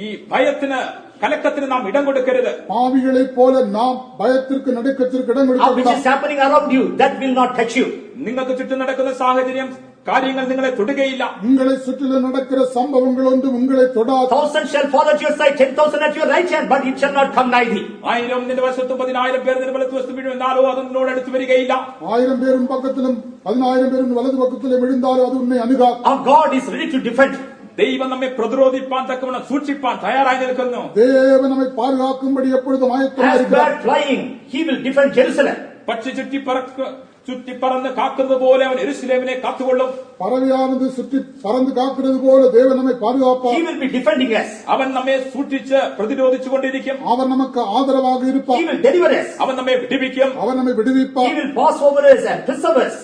ഈ ഭയത്തിന് കലക്കത്തിന് നാം ഇടം കൊടുക്കരുത്. பாவிகளைப் போல நாம் பயத்திற்கு நடுக்கத்திற்கு இடம் Which is கொடுக்கக்கூடாது. happening around you, that will not touch you. നിങ്ങൾക്ക് ചുറ്റും നടക്കുന്ന സാഹചര്യം കാര്യങ്ങൾ നിങ്ങളെ തൊടുകയില്ല. உங்களை சுற்றிலும் நடக்கிற சம்பவங்கள் ஒன்றும் உங்களை தொடாது. 1,000 shall fall at your side, 10,000 at your right hand, but it shall not come nigh thee. 1000 നിന്റെ വശത്തും 10000 പേർ നിന്റെ വലത്തുവശത്തും വീഴും, എന്നാലോ അത് നിന്നോട് അടുത്ത് വരികയില്ല. 1000 பேர் உன் பக்கத்திலும் 10000 பேர் உன் வலது பக்கத்திலும் விழுந்தாலும் அது உன்னை அணுகாது. Our God is ready to defend. ദൈവം നമ്മെ പ്രതിരോധിപ്പാൻ തക്കവണ്ണം സൂക്ഷിപ്പാൻ തയ്യാറായി നിൽക്കുന്നു. தேவன் நம்மை பாதுகாக்கும்படி எப்பொழுதும் As ஆயத்தமாயிருக்கிறார். bird flying, he will defend Jerusalem. പക്ഷി ചുറ്റിപ്പറന്ന് കാക്കുന്നത് പോലെ അവൻ യെരൂശലേമിനെ കാത്തുകൊള്ളും. பறவையானது சுற்றி பறந்து காக்கிறது போல தேவன் நம்மை He பாதுகாப்பார். will be defending us. അവൻ നമ്മെ സൂക്ഷിച്ച് പ്രതിരോധിച്ചുകൊണ്ടിരിക്കും. அவர் நமக்கு ஆதரவாக He இருப்பார். will deliver us. അവൻ നമ്മെ വിടിവിക്കും. அவர் நம்மை He விடுவிப்பார். will pass over us and preserve us.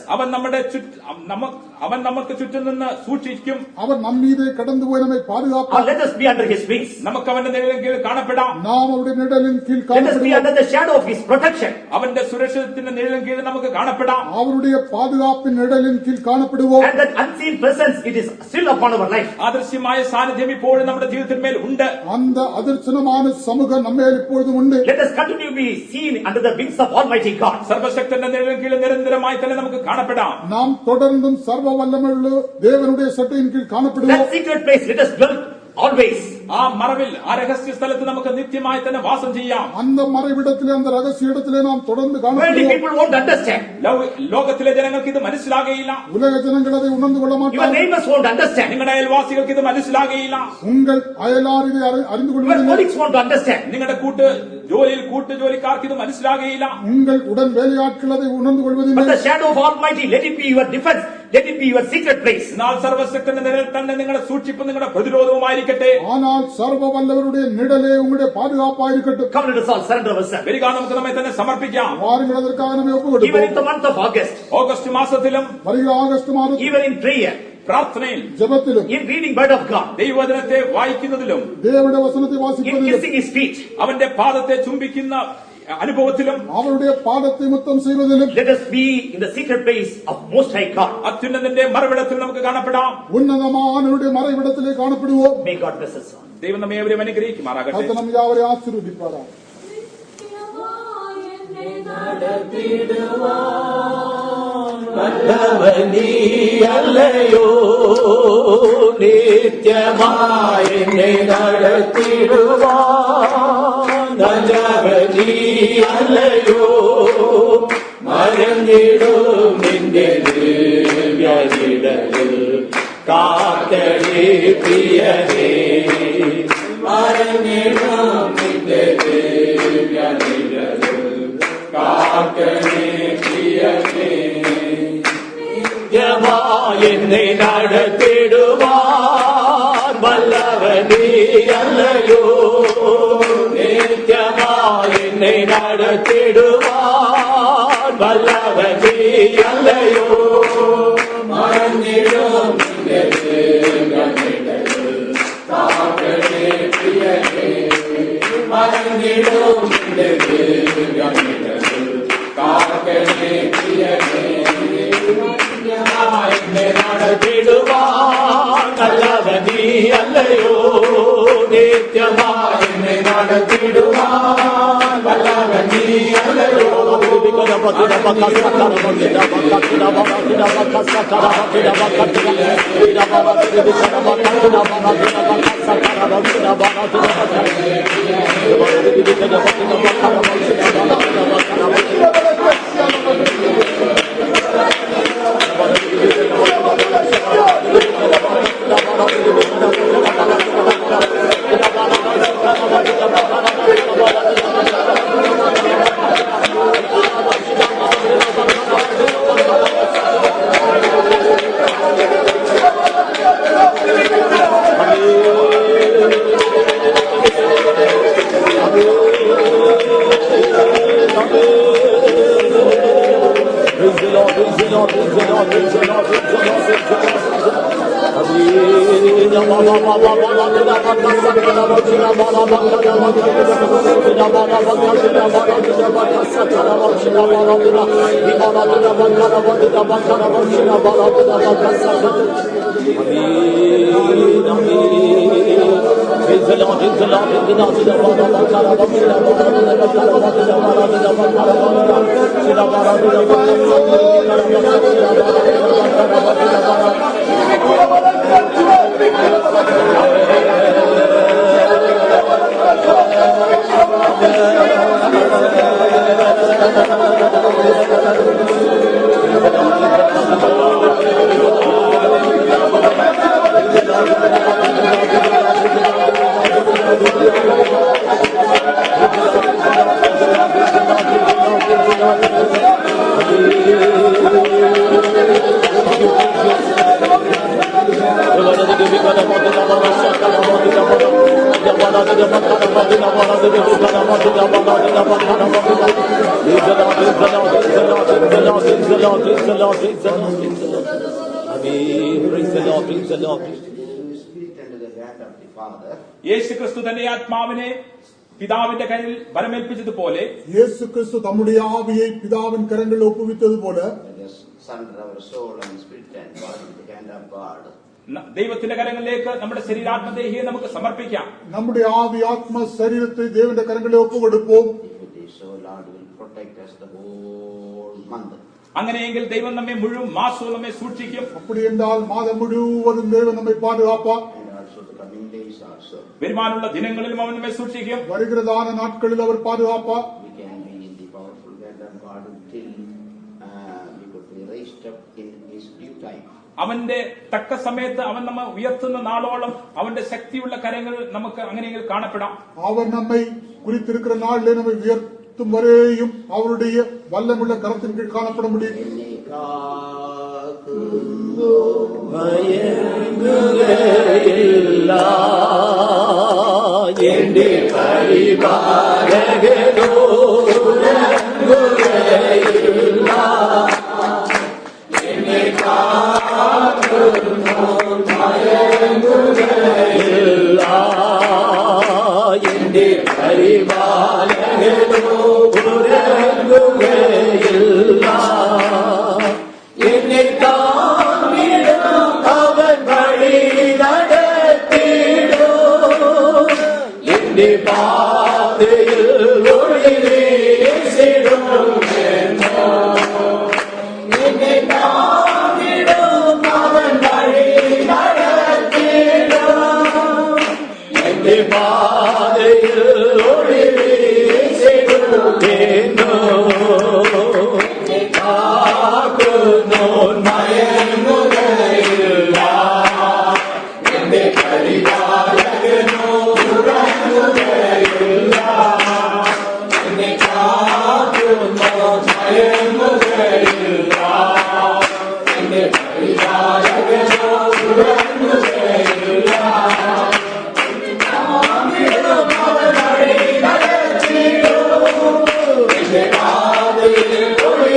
അവൻ നമുക്ക് ചുറ്റും നിന്ന് സൂക്ഷിക്കും. அவர் நம் மீதே கடந்து போய் நம்மை Or பாதுகாப்பார். let us be under his wings. നമുക്ക് അവന്റെ നിഴലിൻ കീഴിൽ കാണപ്പെടാം. நாம் அவருடைய நிழலின் கீழ் Let us be காணப்படுவோம். under the shadow of his protection. അവന്റെ സുരക്ഷിതത്തിന്റെ നിഴലിൻ കീഴിൽ നമുക്ക് കാണപ്പെടാം. அவருடைய பாதுகாப்பின் நிழலின் கீழ் காணப்படுவோம். And that unseen presence, it is still upon our life. അദൃശ്യമായ സാന്നിധ്യം ഇപ്പോഴും നമ്മുടെ ജീവിതത്തിന്മേൽ ഉണ്ട്. அந்த அதிர்ச்சனமான சமூகம் நம்மேல் இப்பொழுதும் உண்டு. Let us continue to be seen under the wings of Almighty God. സർവശക്തന്റെ നിഴലിൻ കീഴിൽ നിരന്തരമായി തന്നെ നമുക്ക് കാണപ്പെടാം. நாம் தொடர்ந்தும் சர்வ வல்லமையுள்ள தேவனுடைய சட்டையின் கீழ் காணப்படுவோம். That secret place, let us dwell always. ആ മറവിൽ ആ രഹസ്യ സ്ഥലത്ത് നമുക്ക് നിത്യമായി തന്നെ വാസം ചെയ്യാം. அந்த മറവിടത്തിലെ அந்த ரகசிய இடத்திலே நாம் தொடர்ந்து Worldly காணப்படுவோம். people won't understand. ലോകത്തിലെ ജനങ്ങൾക്ക് ഇത് മനസ്സിലാകയില്ല. உலக ஜனங்கள் அதை உணர்ந்து கொள்ள Your மாட்டார்கள். neighbors won't understand. നിങ്ങളുടെ അയൽവാസികൾക്ക് ഇത് മനസ്സിലാകയില്ല. உங்கள் அயலார் இதை அறிந்து Your கொள்வதில்லை. colleagues won't understand. നിങ്ങളുടെ കൂട്ടുജോലിക്കാർക്ക് ഇത് മനസ്സിലാകയില്ല. உங்கள் உடன் வேலையாட்கள் அதை உணர்ந்து But கொள்வதில்லை. the shadow of Almighty, let it be your defense. Let it be your secret place. എന്നാൽ സർവശക്തന്റെ നിഴൽ തന്നെ നിങ്ങളുടെ സൂക്ഷിപ്പും നിങ്ങളുടെ പ്രതിരോധവുമായിരിക്കട്ടെ. ஆனால் சர்வ வல்லவருடைய நிழலே உங்களுடைய பாதுகாப்பாயிருக்கட்டும். Come, let us all surrender ourselves. വരിക, നമുക്ക് നമ്മെ തന്നെ സമർപ്പിക്കാം. வாருங்கள், அதற்காக நம்மை ஒப்புக் Even in கொடுப்போம். the month of August, August മാസത്തിലും வருகிற ஆகஸ்ட் மாதம் even in prayer, പ്രാർത്ഥനയിൽ ஜெபத்திலும் in reading word of God, ദൈവവചനത്തെ വായിക്കുന്നതിലും தேவனுடைய வசனத்தை in வாசிப்பதிலும் kissing his feet, അവന്റെ പാദത്തെ ചുംബിക്കുന്ന അനുഭവത്തിലും அவருடைய பாதத்தை முத்தம் செய்வதிலும் let us be in the secret place of Most High God. അത്യുന്നതന്റെ മറവിടത്തിൽ നമുക്ക് കാണപ്പെടാം. உன்னதமானவருடைய மறைவிடத்திலே காணப்படுவோம். May God bless us all. ദൈവം നമ്മെ ഏവരെയും അനുഗ്രഹിക്കുമാറാകട്ടെ. கர்த்தர் நம் யாவரையும் ஆசீர்வதிப்பாராக. വല്ലവനീ അല്ലയോ നിത്യമായി എന്നെ നടത്തിടുവാൻ. നല്ലവനീ അല്ലയോ മറഞ്ഞിടും നിന്റെ ദിവ്യനിഴലിൽ കാത്തടി പ്രിയനേ. മറഞ്ഞിടും നിന്റെ ദിവ്യനിഴലിൽ കാത്തടി പ്രിയനേ. എന്നെ നടത്തിടുവാൻ വല്ലവനീ അല്ലയോ നിത്യമായി എന്നെ നടത്തിടുവാൻ. വല്ലവൻ നീയല്ലയോ മറന്നിടും നിന്റെ ദീർഘനിഴലിൽ കാക്കണേ പ്രിയനേ മറന്നിടും നിന്റെ ദീർഘനിഴലിൽ കാക്കണേ പ്രിയനേ നടത്തിടുവാൻ നല്ലവൻ നീയല്ലയോ നിത്യമായി നടത്തിടുവാൻ വല്ലവൻ നീയല്ലയോ യേശു ക്രിസ്തു തന്റെ ആത്മാവിനെ പിതാവിന്റെ കയ്യിൽ വരമേൽപ്പിച്ചതുപോലെ இயேசு கிறிஸ்து தம்முடைய ஆவியை பிதாவின் கரங்களில் ஒப்புவித்தது போல surrender our soul and spirit and body in the hand of God. ദൈവത്തിന്റെ കരങ്ങളിലേക്ക് നമ്മുടെ ശരീരാത്മദേഹിയെ നമുക്ക് സമർപ്പിക്കാം. നമ്മുടെ ആവി ആത്മ ശരീരത്തെ ദൈവത്തിന്റെ കരങ്ങളിൽ ഒപ്പുകൊടുപ്പோം. So Lord will protect us the whole month. അങ്ങനെയെങ്കിൽ ദൈവം നമ്മെ മുഴുവൻ മാസവും നമ്മെ സൂക്ഷിക്കും. அப்படி என்றால் மாதம் முழுவதும் தேவன் நம்மை பாதுகாப்பார். And also the coming days also. വരുമാനുള്ള ദിനങ്ങളിലും അവൻ നമ്മെ സൂക്ഷിക്കും. வருகிறதான நாட்களில் அவர் பாதுகாப்பார். We can be in the powerful hand of God until we could be raised up in His due time. അവന്റെ തക്ക സമയത്ത് അവൻ നമ്മെ ഉയർത്തുന്ന നാളോളം അവന്റെ ശക്തിയുള്ള കരങ്ങൾ നമുക്ക് അങ്ങനെയെങ്കിൽ കാണപ്പെടാം. அவர் நம்மை குறித்திருக்கிற நாளிலே நம்மை உயர்த்தும் வரையும் அவருடைய வல்லமுள்ள கரத்தின் கீழ் காணப்பட முடியும். എന്റെ പരിപാലകനോ എന്നെ കാക്കുന്നു ഭയങ്കരയില്ല എന്റെ പരിപാലകനോ ഉറങ്ങുകയില്ല എന്നെ കാണിടും അവൻ വഴി നടത്തിടും എന്റെ പാതയിൽ ഒളി വീശിടും എന്നെ കാണിടും അവൻ വഴി നടത്തിടും എന്റെ പാതയിൽ ഒളി വീശിടും കാക്കുന്നോൻ മയങ്ങുകയില്ല എന്റെ പരിപാലകനോ ഉറങ്ങുകയില്ല എന്നെ കാക്കുന്നോൻ മയങ്ങുകയില്ല എന്റെ പരിപാലകനോ ഉറങ്ങുകയില്ല അവൻ വഴി നടത്തിടും എന്റെ പാതയിൽ ഒളി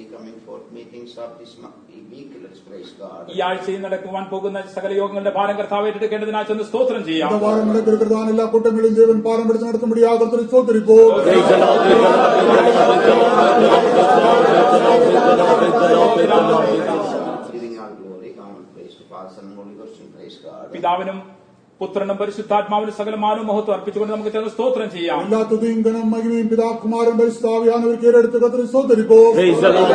the coming forth meetings of this week. Let's praise God. ഈ ആഴ്ചയിൽ നടക്കുവാൻ പോകുന്ന സകല യോഗങ്ങളുടെ ഭാരം കർത്താവ് ഏറ്റെടുക്കേണ്ടതിനായി ചെന്ന് സ്തോത്രം ചെയ്യാം. இந்த வாரம் நடக்கிறதான எல்லா கூட்டங்களையும் தேவன் பாரம் எடுத்து நடத்தும்படியாக கர்த்தரை ஸ்தோத்திரிப்போம். Giving all glory, honor, and praise to Father, Son, and Holy Ghost, and praise God. പിതാവിനും പുത്രനും പരിശുദ്ധാത്മാവിനും സകല മാനവും മഹത്വം അർപ്പിച്ചുകൊണ്ട് നമുക്ക് ചെന്ന് സ്തോത്രം ചെയ്യാം. எல்லா துதியும் கனம் மகிமையும் பிதா குமாரன் பரிசுத்த ஆவியானவருக்கு ஏறெடுத்து கர்த்தரை ஸ்தோத்திரிப்போம். Praise the Lord.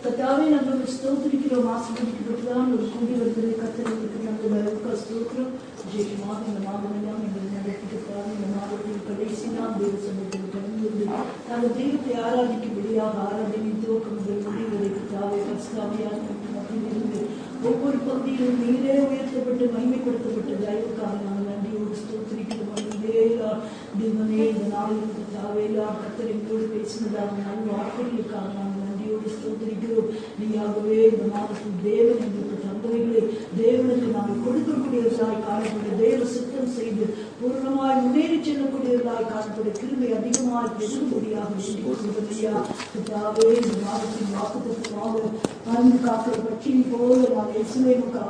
கர்த்தாவே நாங்கள் ஸ்தோத்திரிக்கிறோம், ஆசீர்வதிக்கிறோம். ஒரு கூடி வருவதை கர்த்தருக்கு நாங்கள் ஸ்தோத்திரம். விசேஷமாக இந்த மாதமெல்லாம் எங்கள் நடத்திட்டார். இந்த மாதத்தின் கடைசி நாள் தேவ சமூகத்தில் கடந்து நாங்கள் தெய்வத்தை ஆராதிக்கும்படியாக ஆராதனை துவக்கம் முதல் முடிவதை கர்த்தாவே பரிசுத்தாவியான மத்தியில் இருந்து ஒவ்வொரு பகுதியிலும் நீரே உயர்த்தப்பட்டு மகிமைப்படுத்தப்பட்ட தயவுக்காக நாங்கள் நன்றியோடு ஸ்தோத்திரிக்கிறோம். தேவனே இந்த நாளில் கர்த்தாவே கர்த்தர் எங்களோடு பேசினதாக நல்ல வார்த்தைகளுக்காக நாங்கள் நன்றியோடு நன்றியோடு ஸ்தோத்திரிக்கிறோம். நீயாகவே இந்த மாதத்தில் தேவன் எங்களுக்கு தந்தவைகளை தேவனுக்கு நாங்கள் கொடுக்கக்கூடியவர்களாய் காணப்பட, தேவ சுத்தம் செய்து பூர்ணமாய் முன்னேறி செல்லக்கூடியவர்களாய் காணப்பட, கிருபை அதிகமாய் பெருகும்படியாக வேண்டிக்கொள்வதையா கர்த்தாவே. இந்த மாதத்தின் வாக்குத்தத்தமாக அன்பு காக்கிற பட்சியை போல நான் எருசலேமுக்கு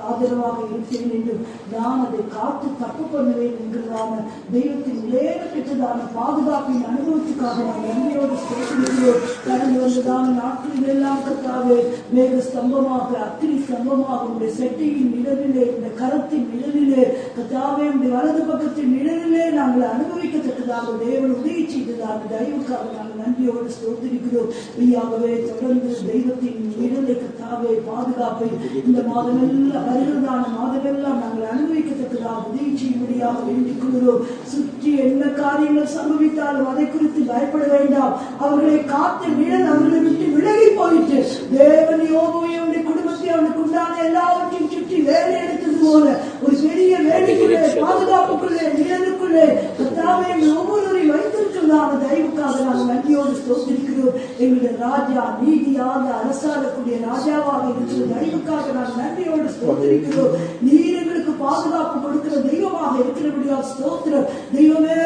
ஆதரவாக இருக்கிறேன் என்றும் நான் அதை காத்து தப்பு பண்ணுவேன் என்கிறதான தெய்வத்தின் விளையாட பெற்றதான பாதுகாப்பின் அனுபவத்துக்காக நான் நன்றியோடு ஸ்தோத்திரிக்கிறோம். கடந்து வந்ததான நாட்களில் எல்லாம் கர்த்தாவே மேக ஸ்தம்பமாக அக்கினி ஸ்தம்பமாக உடைய செட்டையின் நிழலிலே, இந்த கரத்தின் நிழலிலே கர்த்தாவே உடைய வலது பக்கத்தின் நிழலிலே நாங்கள் அனுபவிக்கத்தக்கதாக தேவன் உதவி செய்ததான தயவுக்காக நாங்கள் நன்றியோடு ஸ்தோத்திரிக்கிறோம். மெய்யாகவே தொடர்ந்து தெய்வத்தின் நிழலை கர்த்தாவே பாதுகாப்பை இந்த மாதமெல்லாம் வருகிறதான மாதமெல்லாம் நாங்கள் அனுபவிக்கத்தக்கதாக உதவி செய்யும்படியாக வேண்டிக் கொள்கிறோம். சுற்றி என்ன காரியங்கள் சம்பவித்தாலும் அதை குறித்து பயப்பட வேண்டாம். அவர்களை காத்து நிழல் அவர்களை விட்டு விலகி போயிட்டு தேவன் யோபுவையும் அவனுடைய குடும்பத்தை அவனுக்கு உண்டான எல்லாவற்றையும் சுற்றி வேலை எடுத்தது போல ஒரு பெரிய வேலைக்குள்ளே பாதுகாப்புக்குள்ளே நிழலுக்குள்ளே கர்த்தாவே ஒவ்வொருவரையும் வைத்திருக்கிறதான தயவுக்காக நாங்கள் நன்றியோடு ஸ்தோத்திரிக்கிறோம். எங்களுடைய ராஜா நீதியாக அரசாடக்கூடிய ராஜாவாக இருக்கிற தயவுக்காக நாங்கள் நன்றியோடு ஸ்தோத்திரிக்கிறோம். நீர் எங்களுக்கு பாதுகாப்பு கொடுக்கிற தெய்வமாக இருக்கிறபடியா ஸ்தோத்திரம். தெய்வமே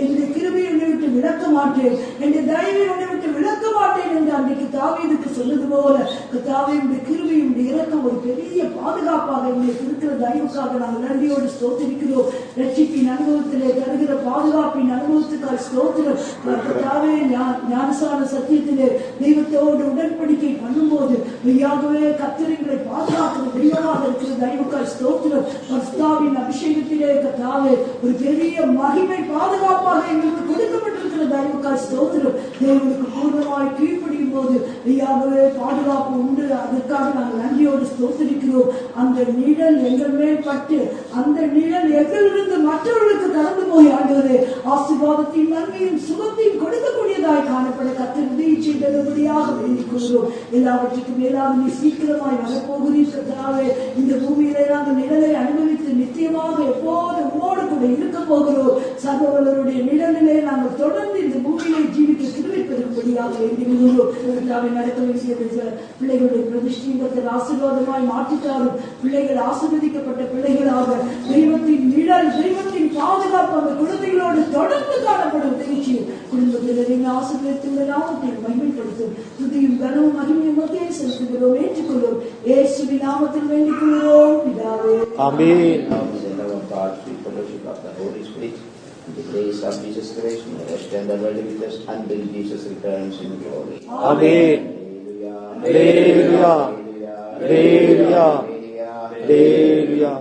என்னுடைய கிருபையை உன்னை விட்டு விளக்க மாட்டேன், என்னுடைய தயவை உன்னை விட்டு விளக்க மாட்டேன் என்று அன்றைக்கு தாவீதுக்கு சொன்னது போல தாவீதுடைய கிருபையும் இரக்கம் ஒரு பெரிய பாதுகாப்பாக எங்களுக்கு இருக்கிற தயவுக்காக நாங்கள் நன்றியோடு ஸ்தோத்திரிக்கிறோம். ரட்சிப்பின் அனுபவத்திலே தருகிற பாதுகாப்பின் அனுபவத்துக்காக ஸ்தோத்திரம். கர்த்தாவே ஞானசார சத்தியத்திலே தெய்வத்தோடு உடன்படிக்கை பண்ணும்போது மெய்யாகவே கர்த்தரை பாதுகாக்கிற தெய்வமாக இருக்கிற தயவுக்காக ஸ்தோத்திரம். கர்த்தாவின் அபிஷேகத்திலே கர்த்தாவே ஒரு பெரிய மகிமை பாதுகாப்பாக எங்களுக்கு கொடுக்கப்பட்டிருக்கிற தயவுக்காக ஸ்தோத்திரம். தேவனுக்கு பூர்ணமாய் கீழ்ப்படியும் போது மெய்யாகவே பாதுகாப்பு உண்டு. அதற்காக நாங்கள் நன்றியோடு ஸ்தோத்திரிக்கிறோம். அந்த நிழல் எங்கள் மேல் பட்டு அந்த நிழல் எங்களிலிருந்து மற்றவர்களுக்கு கடந்து போய் ஆண்டவரே ஆசீர்வாதத்தின் நன்மையும் சுகத்தையும் கொடுக்கக்கூடியதாய் காணப்பட கர்த்தர் உதவி செய்தபடியாக வேண்டிக் கொள்கிறோம். எல்லாவற்றுக்கும் மேலாக நீ சீக்கிரமாய் வரப்போகிறீர் கர்த்தாவே. இந்த பூமியிலே நாங்கள் நிழலை அனுபவித்து நிச்சயமாக எப்போது உம்மோடு கூட இருக்க போகிறோம். சகோதரருடைய நிழலிலே நாங்கள் தொடர்ந்து இந்த பூமியிலே ஜீவிக்க கிருபை பெறும்படியாக வேண்டிக் கொள்கிறோம். நடக்க வேண்டிய பிள்ளைகளுடைய பிரதிஷ்டை ஆசீர்வாதமாய் மாற்றிட்டாலும் பிள்ளைகள் ஆசீர்வதிக்கப்பட்ட பிள்ளைகளாக தெய்வத்தின் நிழல் தெய்வத்தின் பாதுகாப்பு அந்த குழந்தைகளோடு தொடர்ந்து காணப்படும் நிகழ்ச்சி குடும்பத்தினரின் ஆசீர்வதித்துள்ள நாமத்தை மகிமைப்படுத்தும். துதியும் கனவும் மகிமையும் மத்தியே செலுத்துகிறோம், ஏற்றுக்கொள்ளும். இயேசுவின் நாமத்தில் வேண்டிக் கொள்கிறோம் பிதாவே. ஆமென். The grace of Jesus Christ may rest and abide with us until Jesus returns in glory. Amen. Hallelujah. Hallelujah. Hallelujah. Hallelujah.